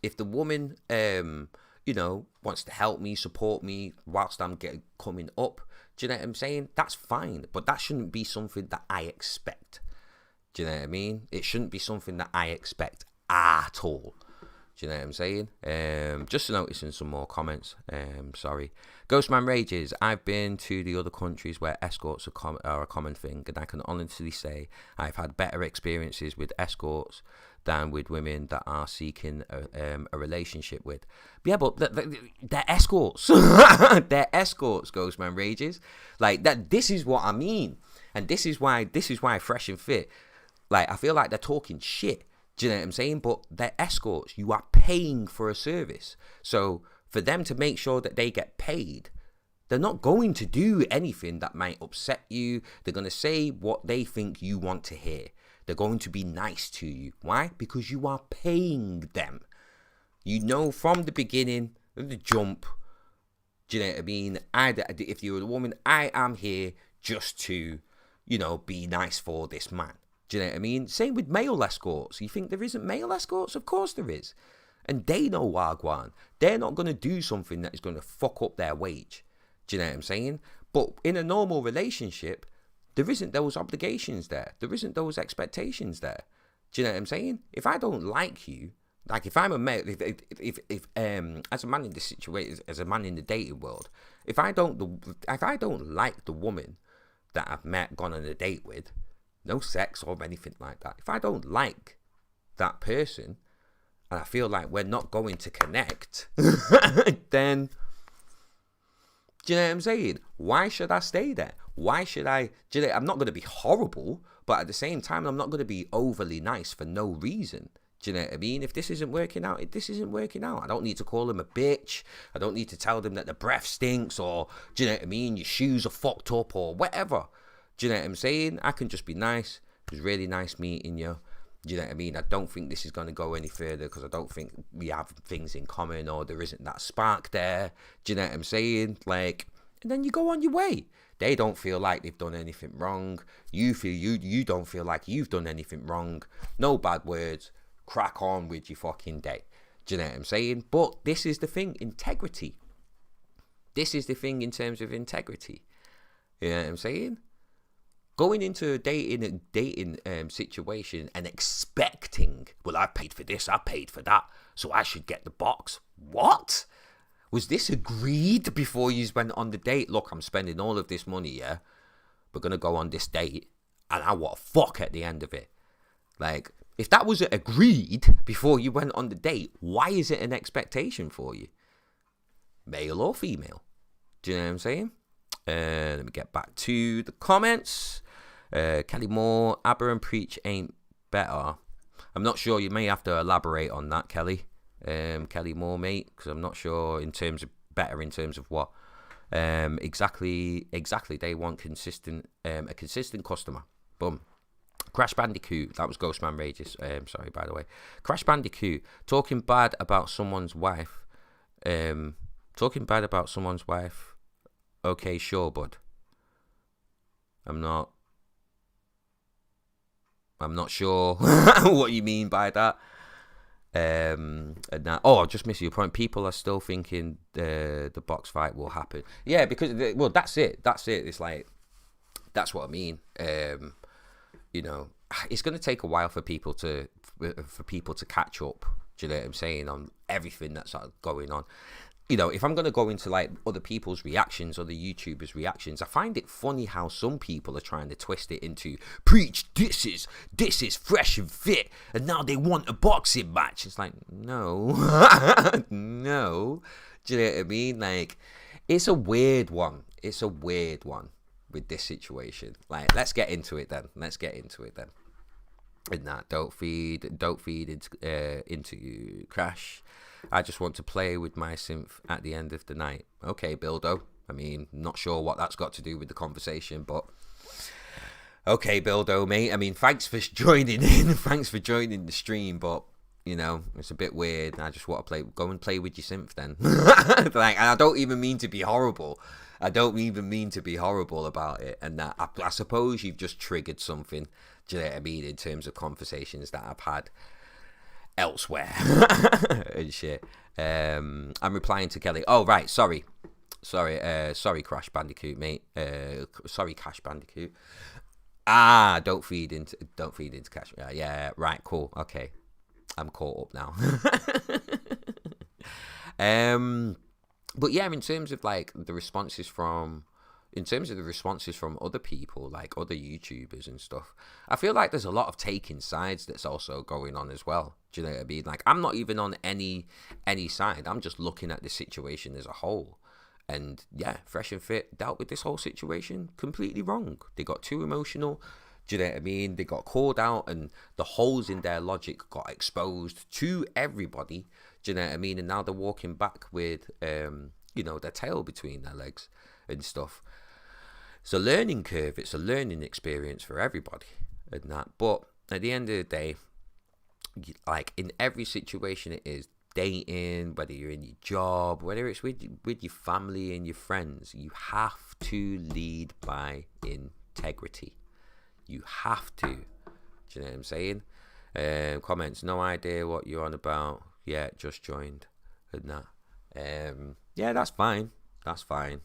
If the woman, you know, wants to help me, support me whilst I'm coming up, do you know what I'm saying? That's fine, but that shouldn't be something that I expect. Do you know what I mean? It shouldn't be something that I expect at all. Do you know what I'm saying? Just noticing some more comments. Sorry. Ghostman Rages. I've been to the other countries where escorts are a common thing, and I can honestly say I've had better experiences with escorts than with women that are seeking a relationship with. But yeah, but they're escorts. They're escorts, Ghostman Rages. Like that. This is what I mean, and this is why Fresh and Fit. Like, I feel like they're talking shit. Do you know what I'm saying? But they're escorts. You are paying for a service. So for them to make sure that they get paid, they're not going to do anything that might upset you. They're going to say what they think you want to hear. They're going to be nice to you. Why? Because you are paying them. You know from the beginning, the jump, do you know what I mean? If you're a woman, I am here just to, you know, be nice for this man. Do you know what I mean? Same with male escorts. You think there isn't male escorts? Of course there is. And they know Wagwan. They're not going to do something that is going to fuck up their wage. Do you know what I'm saying? But in a normal relationship, there isn't those obligations there. There isn't those expectations there. Do you know what I'm saying? If I don't like you, like if I'm a male, if as a man in this situation, as a man in the dating world, if I don't like the woman that I've met, gone on a date with, no sex or anything like that. If I don't like that person, and I feel like we're not going to connect, then, do you know what I'm saying? Why should I stay there? Why should I? Do you know, I'm not going to be horrible, but at the same time, I'm not going to be overly nice for no reason. Do you know what I mean? If this isn't working out, this isn't working out. I don't need to call them a bitch. I don't need to tell them that the breath stinks, or, do you know what I mean? Your shoes are fucked up, or whatever. Do you know what I'm saying? I can just be nice. It was really nice meeting you. Do you know what I mean? I don't think this is going to go any further because I don't think we have things in common, or there isn't that spark there. Do you know what I'm saying? Like, and then you go on your way. They don't feel like they've done anything wrong. You feel you don't feel like you've done anything wrong. No bad words. Crack on with your fucking day. Do you know what I'm saying? But this is the thing, integrity. This is the thing in terms of integrity. You know what I'm saying? Going into a dating situation and expecting, well, I paid for this, I paid for that, so I should get the box. What? Was this agreed before you went on the date? Look, I'm spending all of this money, yeah? We're going to go on this date, and I want fuck at the end of it. Like, if that was agreed before you went on the date, why is it an expectation for you? Male or female? Do you know what I'm saying? Let me get back to the comments. Kelly Moore, Aber and Preach ain't better. I'm not sure. You may have to elaborate on that, Kelly. Kelly Moore, mate, because I'm not sure in terms of better in terms of what. Exactly. They want a consistent customer. Boom. Crash Bandicoot, that was Ghostman Rages. Sorry, by the way. Crash Bandicoot, talking bad about someone's wife. Okay, sure, bud. I'm not sure what you mean by that. And that, I just missed your point. People are still thinking the box fight will happen. Yeah, because that's it. It's like, that's what I mean. You know, it's going to take a while for people to catch up. Do you know what I'm saying, on everything that's going on? You know, if I'm going to go into like other people's reactions, other YouTubers' reactions, I find it funny how some people are trying to twist it into, Preach, this is fresh and fit, and now they want a boxing match. It's like, no, no. Do you know what I mean? Like, it's a weird one. With this situation. Like, let's get into it then. And that, don't feed into Crash. I just want to play with my synth at the end of the night. Okay, Bildo. I mean, not sure what that's got to do with the conversation, but okay, Bildo, mate. I mean, thanks for joining in. Thanks for joining the stream, but you know, it's a bit weird. I just want to go and play with your synth then. Like, and I don't even mean to be horrible. about it. And that I suppose you've just triggered something. Do you know what I mean? In terms of conversations that I've had elsewhere and shit. I'm replying to Kelly. Oh right, sorry, Crash Bandicoot, mate. Sorry, Cash Bandicoot. Don't feed into Cash. Yeah, right, cool, okay. I'm caught up now. But yeah, in terms of like the responses from other people, like other YouTubers and stuff, I feel like there's a lot of taking sides that's also going on as well. Do you know what I mean? Like, I'm not even on any side. I'm just looking at the situation as a whole. And yeah, Fresh and Fit dealt with this whole situation completely wrong. They got too emotional. Do you know what I mean? They got called out, and the holes in their logic got exposed to everybody. Do you know what I mean? And now they're walking back with, their tail between their legs and stuff. It's a learning curve. It's a learning experience for everybody and that. But at the end of the day, like in every situation it is, dating, whether you're in your job, whether it's with your family and your friends, you have to lead by integrity. You have to. Do you know what I'm saying? Comments, no idea what you're on about. Yeah, just joined. And that. Yeah, that's fine. That's fine.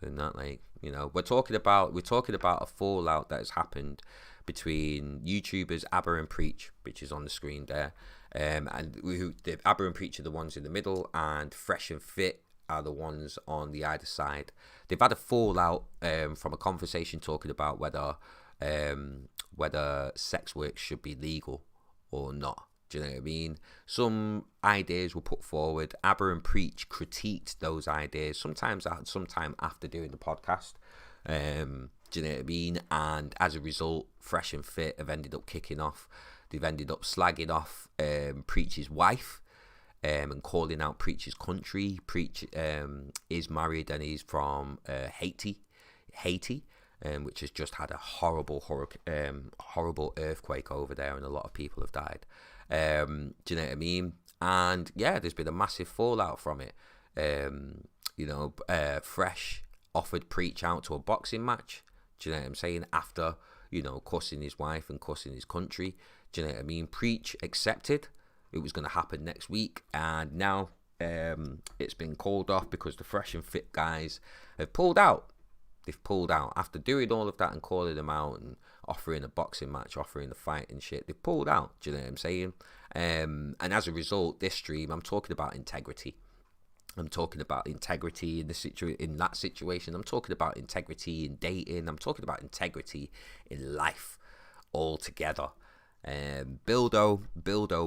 And that, like, you know, we're talking about a fallout that has happened between YouTubers ABBA and Preach, which is on the screen there. And the ABBA and Preach are the ones in the middle, and Fresh and Fit are the ones on the either side. They've had a fallout from a conversation talking about whether sex work should be legal or not. Do you know what I mean? Some ideas were put forward. ABBA and Preach critiqued those ideas sometime after doing the podcast. Do you know what I mean? And as a result, Fresh and Fit have ended up kicking off. They've ended up slagging off Preach's wife and calling out Preach's country. Preach is married and he's from Haiti, which has just had a horrible earthquake over there, and a lot of people have died. Do you know what I mean? And yeah, there's been a massive fallout from it. Fresh offered Preach out to a boxing match. Do you know what I'm saying? After, cussing his wife and cussing his country. Do you know what I mean? Preach accepted. It was going to happen next week, and now it's been called off because the Fresh and Fit guys have pulled out. They've pulled out after doing all of that and calling them out and offering a boxing match, offering a fight and shit. They pulled out. Do you know what I'm saying? And as a result, this stream, I'm talking about integrity. I'm talking about integrity in that situation. I'm talking about integrity in dating. I'm talking about integrity in life altogether. Bildo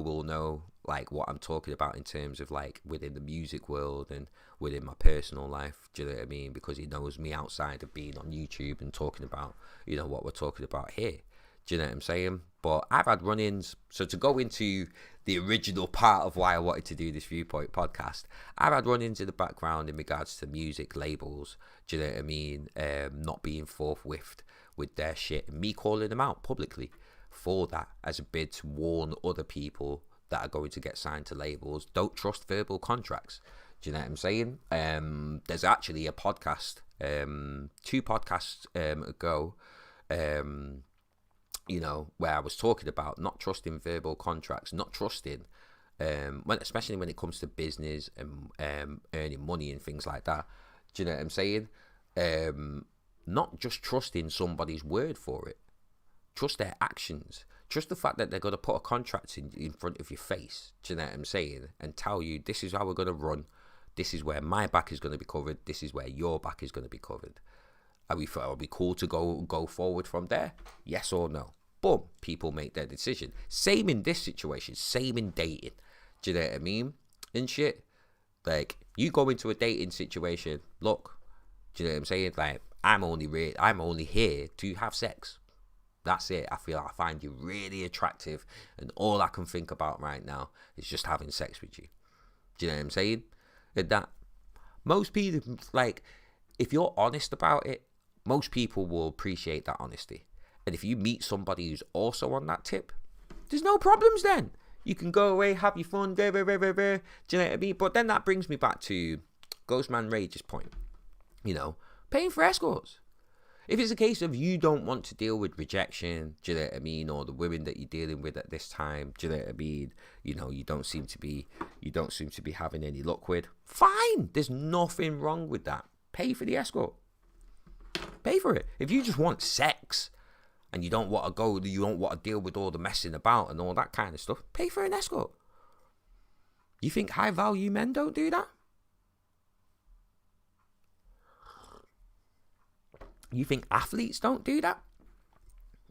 will know like what I'm talking about in terms of like within the music world and within my personal life. Do you know what I mean? Because he knows me outside of being on YouTube and talking about, what we're talking about here. Do you know what I'm saying? But I've had run-ins. So to go into the original part of why I wanted to do this Viewpoint podcast, I've had run-ins in the background in regards to music labels. Do you know what I mean? Not being forthwith with their shit, and me calling them out publicly for that as a bid to warn other people that are going to get signed to labels. Don't trust verbal contracts. Do you know what I'm saying? There's actually a podcast, 2 podcasts ago, where I was talking about not trusting verbal contracts, not trusting, especially when it comes to business and earning money and things like that. Do you know what I'm saying? Not just trusting somebody's word for it. Trust their actions. Trust the fact that they're going to put a contract in front of your face. Do you know what I'm saying? And tell you, this is how we're going to run. This is where my back is going to be covered. This is where your back is going to be covered. Are we cool to go forward from there? Yes or no? Boom. People make their decision. Same in this situation. Same in dating. Do you know what I mean? And shit. Like, you go into a dating situation. Look. Do you know what I'm saying? Like, I'm only here to have sex. That's it. I find you really attractive, and all I can think about right now is just having sex with you. Do you know what I'm saying? And that most people, like, if you're honest about it, most people will appreciate that honesty. And if you meet somebody who's also on that tip, there's no problems then. You can go away, have your fun, do you know what I mean? But then that brings me back to Ghostman Rage's point. Paying for escorts. If it's a case of you don't want to deal with rejection, do you know what I mean, or the women that you're dealing with at this time, do you know what I mean? You don't seem to be having any luck with. Fine, there's nothing wrong with that. Pay for the escort. Pay for it. If you just want sex and you don't want to deal with all the messing about and all that kind of stuff, pay for an escort. You think high value men don't do that? You think athletes don't do that?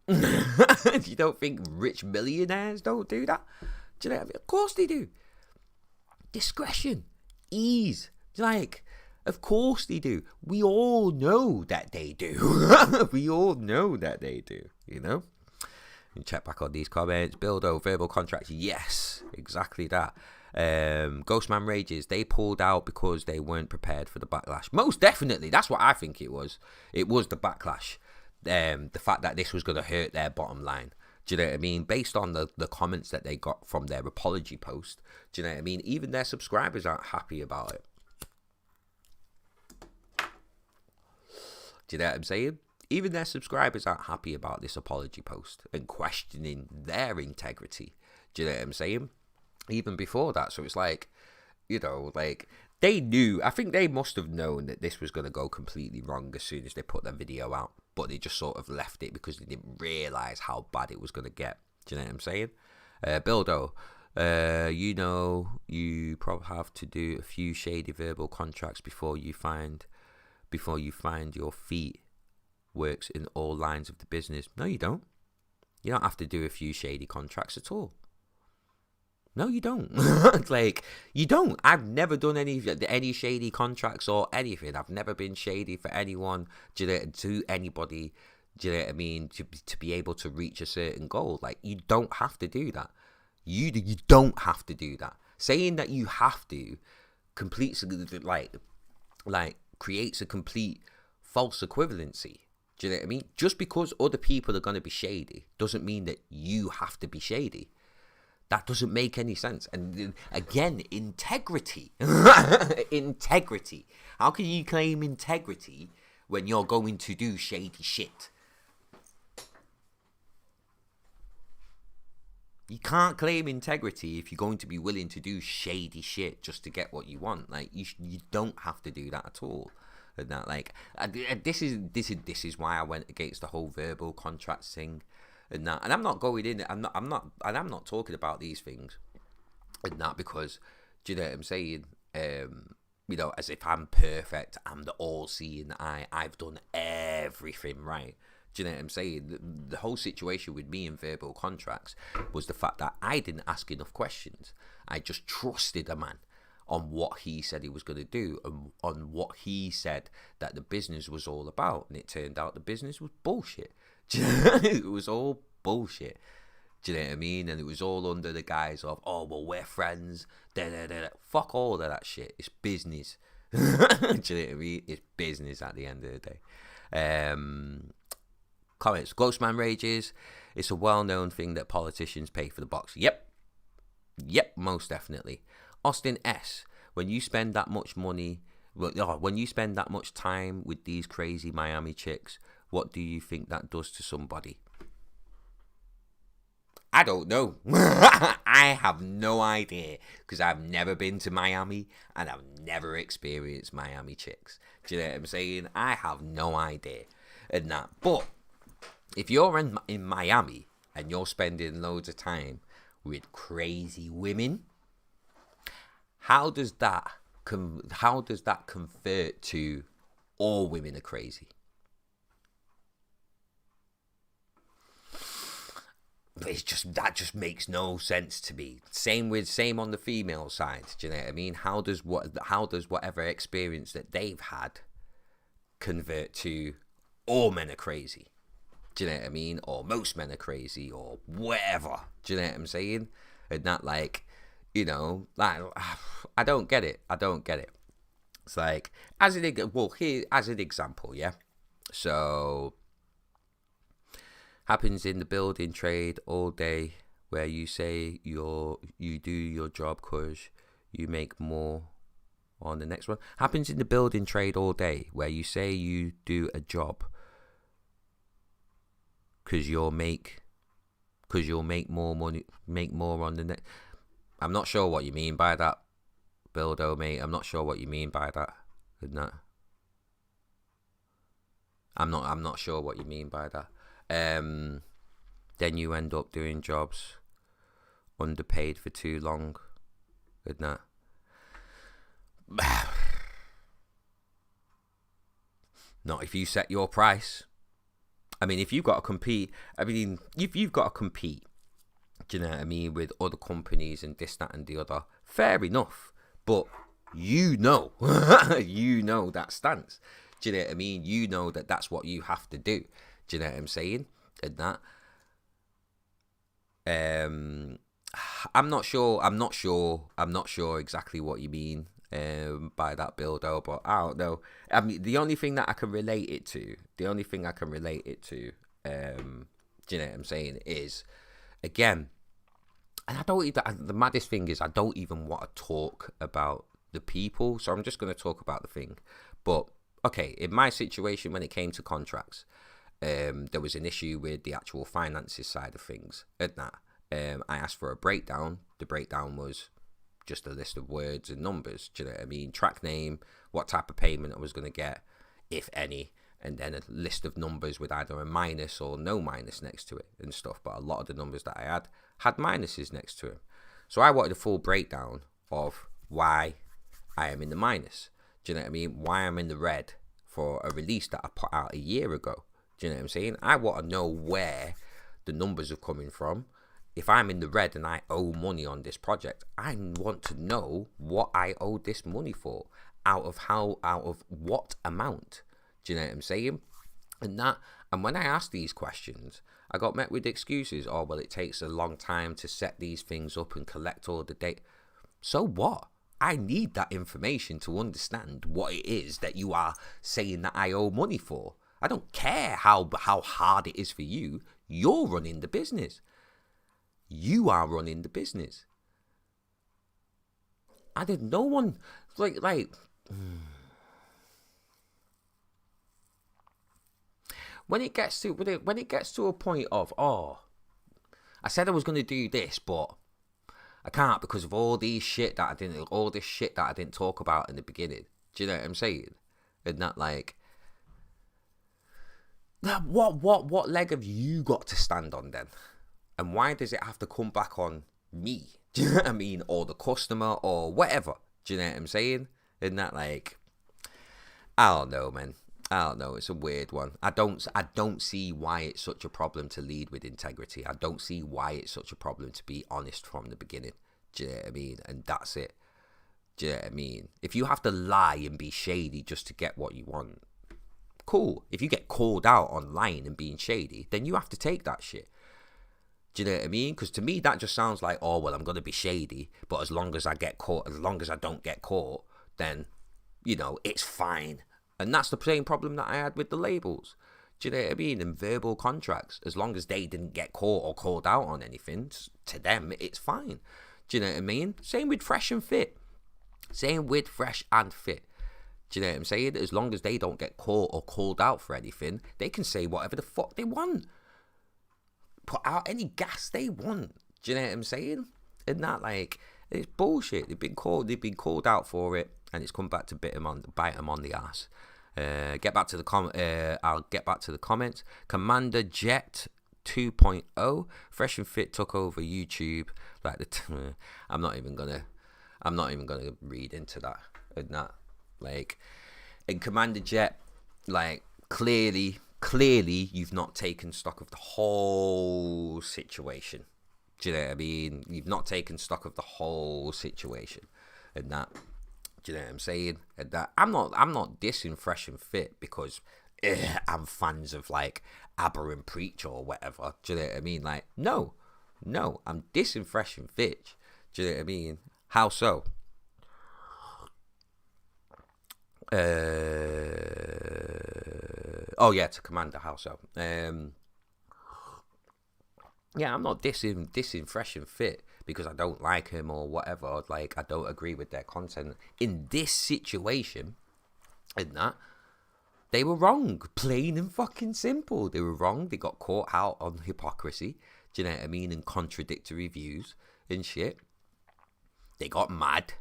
You don't think rich millionaires don't do that? Do you know what I mean? Of course they do. Discretion. Ease. Like, of course they do. We all know that they do. We all know that they do, You check back on these comments. Bildo, verbal contracts. Yes, exactly that. Ghostman Rages, they pulled out because they weren't prepared for the backlash. Most definitely, that's what I think it was. It was the backlash, the fact that this was going to hurt their bottom line. Do you know what I mean? Based on the comments that they got from their apology post, do you know what I mean? Even their subscribers aren't happy about it. Do you know what I'm saying? Even their subscribers aren't happy about this apology post and questioning their integrity. Do you know what I'm saying? Even before that. So it's like, you know, like, they knew, I think they must have known that this was going to go completely wrong as soon as they put their video out. But they just sort of left it because they didn't realise how bad it was going to get. Do you know what I'm saying? Bildo, you know, you probably have to do a few shady verbal contracts before you find your feet. Works in all lines of the business. No, you don't. You don't have to do a few shady contracts at all. No, you don't. Like, you don't. I've never done any shady contracts or anything. I've never been shady for anyone, to anybody, do you know what I mean, to be able to reach a certain goal. Like, you don't have to do that. You don't have to do that. Saying that you have to completes, like creates a complete false equivalency. Do you know what I mean? Just because other people are going to be shady doesn't mean that you have to be shady. That doesn't make any sense. And again, integrity. Integrity. How can you claim integrity when you're going to do shady shit? You can't claim integrity if you're going to be willing to do shady shit just to get what you want. Like, you don't have to do that at all. And that, like, this is why I went against the whole verbal contracts thing, and that. And I'm not going in. I'm not talking about these things, and that because, do you know what I'm saying? You know, as if I'm perfect. I'm the all-seeing eye. I've done everything right. Do you know what I'm saying? The whole situation with me and verbal contracts was the fact that I didn't ask enough questions. I just trusted a man on what he said he was going to do, and on what he said that the business was all about. And it turned out the business was bullshit. It was all bullshit. Do you know what I mean? And it was all under the guise of, oh, well, we're friends. Fuck all of that shit. It's business. Do you know what I mean? It's business at the end of the day. Comments. Ghostman rages. It's a well-known thing that politicians pay for the box. Yep, most definitely. Austin S. When you spend that much money, when you spend that much time with these crazy Miami chicks, what do you think that does to somebody? I don't know. I have no idea, because I've never been to Miami and I've never experienced Miami chicks. Do you know what I'm saying? I have no idea. And that, but if you're in Miami and you're spending loads of time with crazy women, how does that convert to all women are crazy? That just makes no sense to me. Same on the female side. Do you know what I mean? How does whatever experience that they've had convert to all men are crazy? Do you know what I mean? Or most men are crazy, or whatever. Do you know what I'm saying? And that, like, you know, like, I don't get it. It's like, as an example, yeah. So, happens in the building trade all day, where you say you do your job because you make more on the next one. Happens in the building trade all day, where you say you do a job because you'll make more money, make more on the next. I'm not sure what you mean by that, Bildo, mate. I'm not sure what you mean by that. Isn't that? I'm not sure what you mean by that. Then you end up doing jobs underpaid for too long. Isn't that? Not if you set your price. I mean, if you've got to compete, do you know what I mean, with other companies and this, that, and the other, fair enough. But you know that stance. Do you know what I mean? You know that that's what you have to do. Do you know what I'm saying? And that, I'm not sure exactly what you mean by that, Bildo, but I don't know. I mean, the only thing I can relate it to, do you know what I'm saying, is, again, and the maddest thing is, I don't even want to talk about the people, so I'm just going to talk about the thing. But, okay, in my situation, when it came to contracts, there was an issue with the actual finances side of things. And that I asked for a breakdown. The breakdown was just a list of words and numbers. Do you know what I mean? Track name, what type of payment I was going to get, if any, and then a list of numbers with either a minus or no minus next to it and stuff. But a lot of the numbers that I had minuses next to them. So I wanted a full breakdown of why I am in the minus. Do you know what I mean? Why I'm in the red for a release that I put out a year ago. Do you know what I'm saying? I want to know where the numbers are coming from. If I'm in the red and I owe money on this project, I want to know what I owe this money for. Out of what amount? Do you know what I'm saying? And when I asked these questions, I got met with excuses. Oh, well, it takes a long time to set these things up and collect all the data. So what? I need that information to understand what it is that you are saying that I owe money for. I don't care how hard it is for you. You're running the business. You are running the business. I did no one when it gets to a point of, oh, I said I was going to do this, but I can't because of all this shit that I didn't talk about in the beginning. Do you know what I'm saying? And that what leg have you got to stand on then? And why does it have to come back on me? Do you know what I mean? Or the customer or whatever. Do you know what I'm saying? And that I don't know, man. I don't know. It's a weird one. I don't see why it's such a problem to lead with integrity. I don't see why it's such a problem to be honest from the beginning. Do you know what I mean? And that's it. Do you know what I mean? If you have to lie and be shady just to get what you want, cool. If you get called out on lying and being shady, then you have to take that shit. Do you know what I mean? Because to me, that just sounds like, oh, well, I'm going to be shady, but as long as I don't get caught, then, it's fine. And that's the same problem that I had with the labels. Do you know what I mean? And verbal contracts, as long as they didn't get caught or called out on anything, to them, it's fine. Do you know what I mean? Same with Fresh and Fit. Do you know what I'm saying? As long as they don't get caught or called out for anything, they can say whatever the fuck they want. Put out any gas they want. Do you know what I'm saying? And that, it's bullshit. They've been called out for it, and it's come back to bite them on the ass. I'll get back to the comments. Commander Jet 2.0, Fresh and Fit took over YouTube. I'm not even gonna read into that. And that, and Commander Jet, clearly you've not taken stock of the whole situation. Do you know what I mean? You've not taken stock of the whole situation. And that, do you know what I'm saying? And that I'm not dissing Fresh and Fit because I'm fans of ABBA and Preach or whatever. Do you know what I mean? No, I'm dissing Fresh and Fit. Do you know what I mean? How so? To Commander, how so? I'm not dissing Fresh and Fit because I don't like him or whatever. I don't agree with their content. In this situation, in that, they were wrong. Plain and fucking simple. They were wrong. They got caught out on hypocrisy. Do you know what I mean? And contradictory views and shit. They got mad.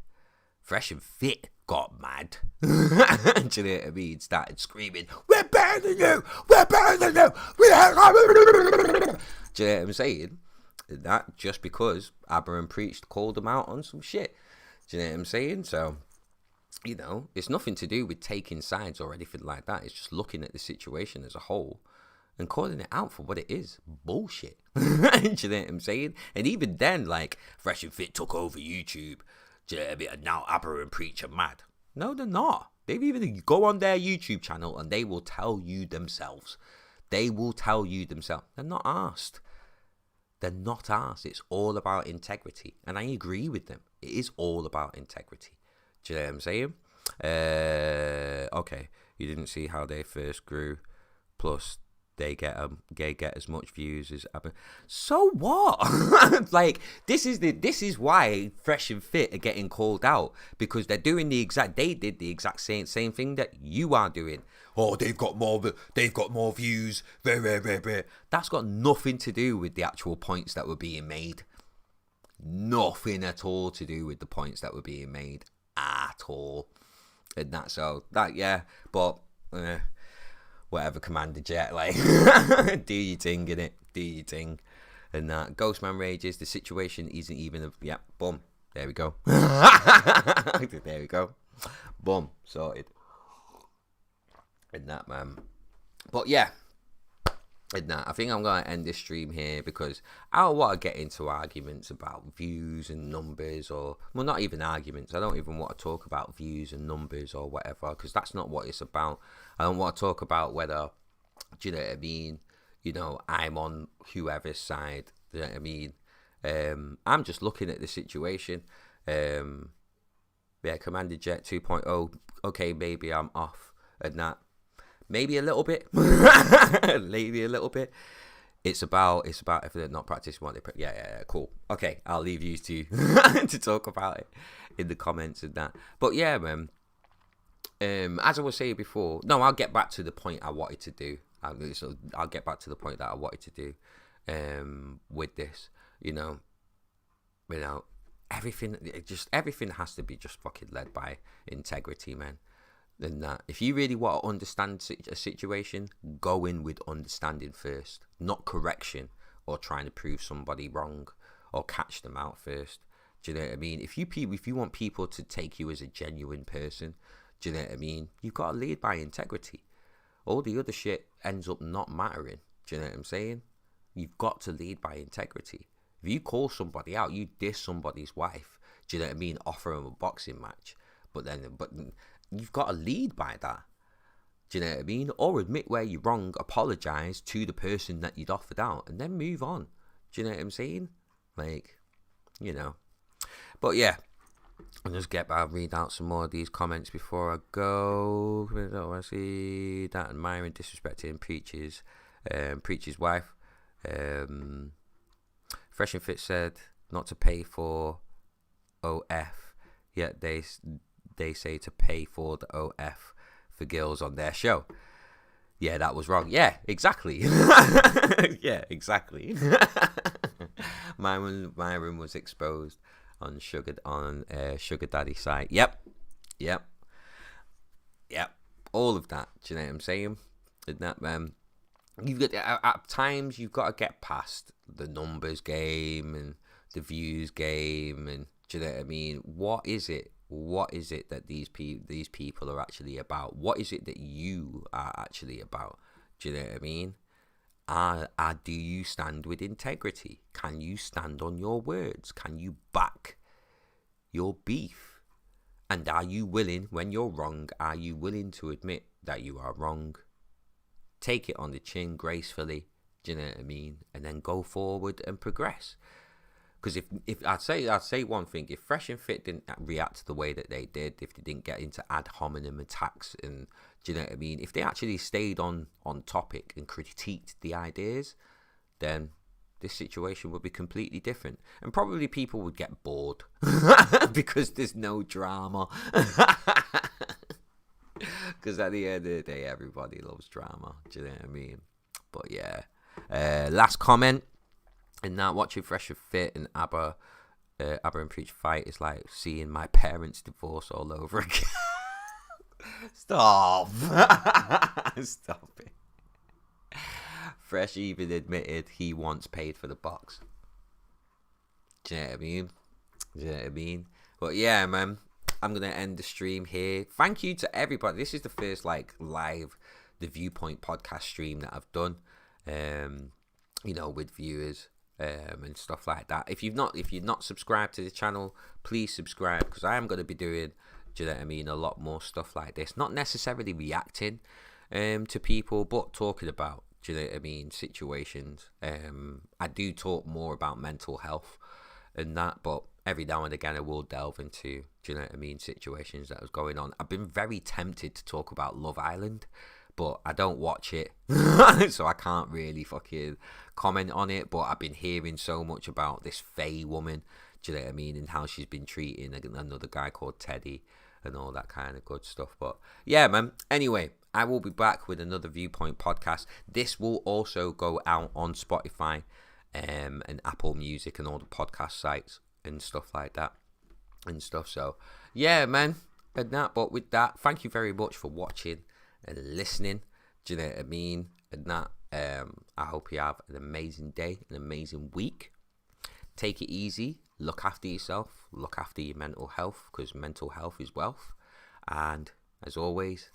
Fresh and Fit got mad. Do you know what I mean? Started screaming, "We're banning you! We're banning you! Do you know what I'm saying? That just because ABBA and Preach called them out on some shit. Do you know what I'm saying? So, it's nothing to do with taking sides or anything like that. It's just looking at the situation as a whole and calling it out for what it is. Bullshit. Do you know what I'm saying? And even then, Fresh and Fit took over YouTube. Do you know what I mean? And now ABBA and Preach are mad. No, they're not. They've even go on their YouTube channel and they will tell you themselves. They're not asked. They're not asked. It's all about integrity. And I agree with them. It is all about integrity. Do you know what I'm saying? Okay. You didn't see how they first grew. Plus, they get as much views as Aber. So what? Like, this is why Fresh and Fit are getting called out, because they did the exact same thing that you are doing. Oh, they've got more views. That's got nothing to do with the actual points that were being made. Nothing at all to do with the points that were being made at all. And that's so that, yeah, but whatever, Commander Jet, like, do your thing, innit? Do your thing. And that Ghostman rages, the situation isn't even boom, there we go. There we go, boom, sorted. And that, man. But yeah, and that, I think I'm gonna end this stream here, because I don't want to get into arguments about views and numbers, or, well, not even arguments. I don't even want to talk about views and numbers or whatever, because that's not what it's about. I don't want to talk about whether, do you know what I mean, you know, I'm on whoever's side. Do you know what I mean? I'm just looking at the situation. Yeah, Commander Jet 2.0, okay, maybe I'm off, and that. Maybe a little bit. Maybe a little bit. It's about if they're not practicing what they yeah, cool. Okay, I'll leave you to talk about it in the comments and that. But yeah, man. As I was saying before, no, I'll get back to the point I wanted to do. I'll get back to the point that I wanted to do with this. You know, everything has to be just fucking led by integrity, man. Than that. If you really want to understand a situation, go in with understanding first, not correction or trying to prove somebody wrong or catch them out first. Do you know what I mean? If you want people to take you as a genuine person, do you know what I mean? You've got to lead by integrity. All the other shit ends up not mattering. Do you know what I'm saying? You've got to lead by integrity. If you call somebody out, you diss somebody's wife, do you know what I mean? Offer them a boxing match, but you've got to lead by that. Do you know what I mean? Or admit where you're wrong, apologise to the person that you'd offered out, and then move on. Do you know what I'm saying? Like, you know. But yeah, I'll read out some more of these comments before I go. I see that admiring disrespecting Preacher's wife. Fresh and Fit said not to pay for OF, yet they say to pay for the OF for girls on their show. Yeah, that was wrong. Yeah, exactly. Yeah, exactly. Myron was exposed on Sugar Daddy site. Yep. All of that. Do you know what I'm saying? And that, you've got at times you've got to get past the numbers game and the views game, and do you know what I mean? What is it that these people are actually about? What is it that you are actually about? Do you know what I mean? Do you stand with integrity? Can you stand on your words? Can you back your beef? And are you willing, when you're wrong, are you willing to admit that you are wrong? Take it on the chin gracefully, do you know what I mean? And then go forward and progress. Because if I'd say one thing, if Fresh and Fit didn't react the way that they did, if they didn't get into ad hominem attacks, and do you know what I mean? If they actually stayed on topic and critiqued the ideas, then this situation would be completely different. And probably people would get bored because there's no drama. Because at the end of the day, everybody loves drama. Do you know what I mean? But yeah. Last comment. And now watching Fresh and Fit and ABBA and Preach fight is like seeing my parents divorce all over again. Stop. Stop it. Fresh even admitted he once paid for the box. Do you know what I mean? But yeah, man, I'm going to end the stream here. Thank you to everybody. This is the first live the Viewpoint podcast stream that I've done, with viewers. And stuff like that. If you're not subscribed to the channel, please subscribe, because I am going to be doing, do you know what I mean, a lot more stuff like this. Not necessarily reacting to people, but talking about, do you know what I mean, situations. I do talk more about mental health and that, but every now and again I will delve into, do you know what I mean, situations that was going on. I've been very tempted to talk about Love Island, but I don't watch it, so I can't really fucking comment on it. But I've been hearing so much about this Faye woman, do you know what I mean, and how she's been treating another guy called Teddy and all that kind of good stuff. But yeah, man. Anyway, I will be back with another Viewpoint podcast. This will also go out on Spotify and Apple Music and all the podcast sites and stuff like that and stuff. So yeah, man. And that, but with that, thank you very much for watching and listening. Do you know what I mean? And that, I hope you have an amazing day, an amazing week. Take it easy. Look after yourself. Look after your mental health, because mental health is wealth. And as always,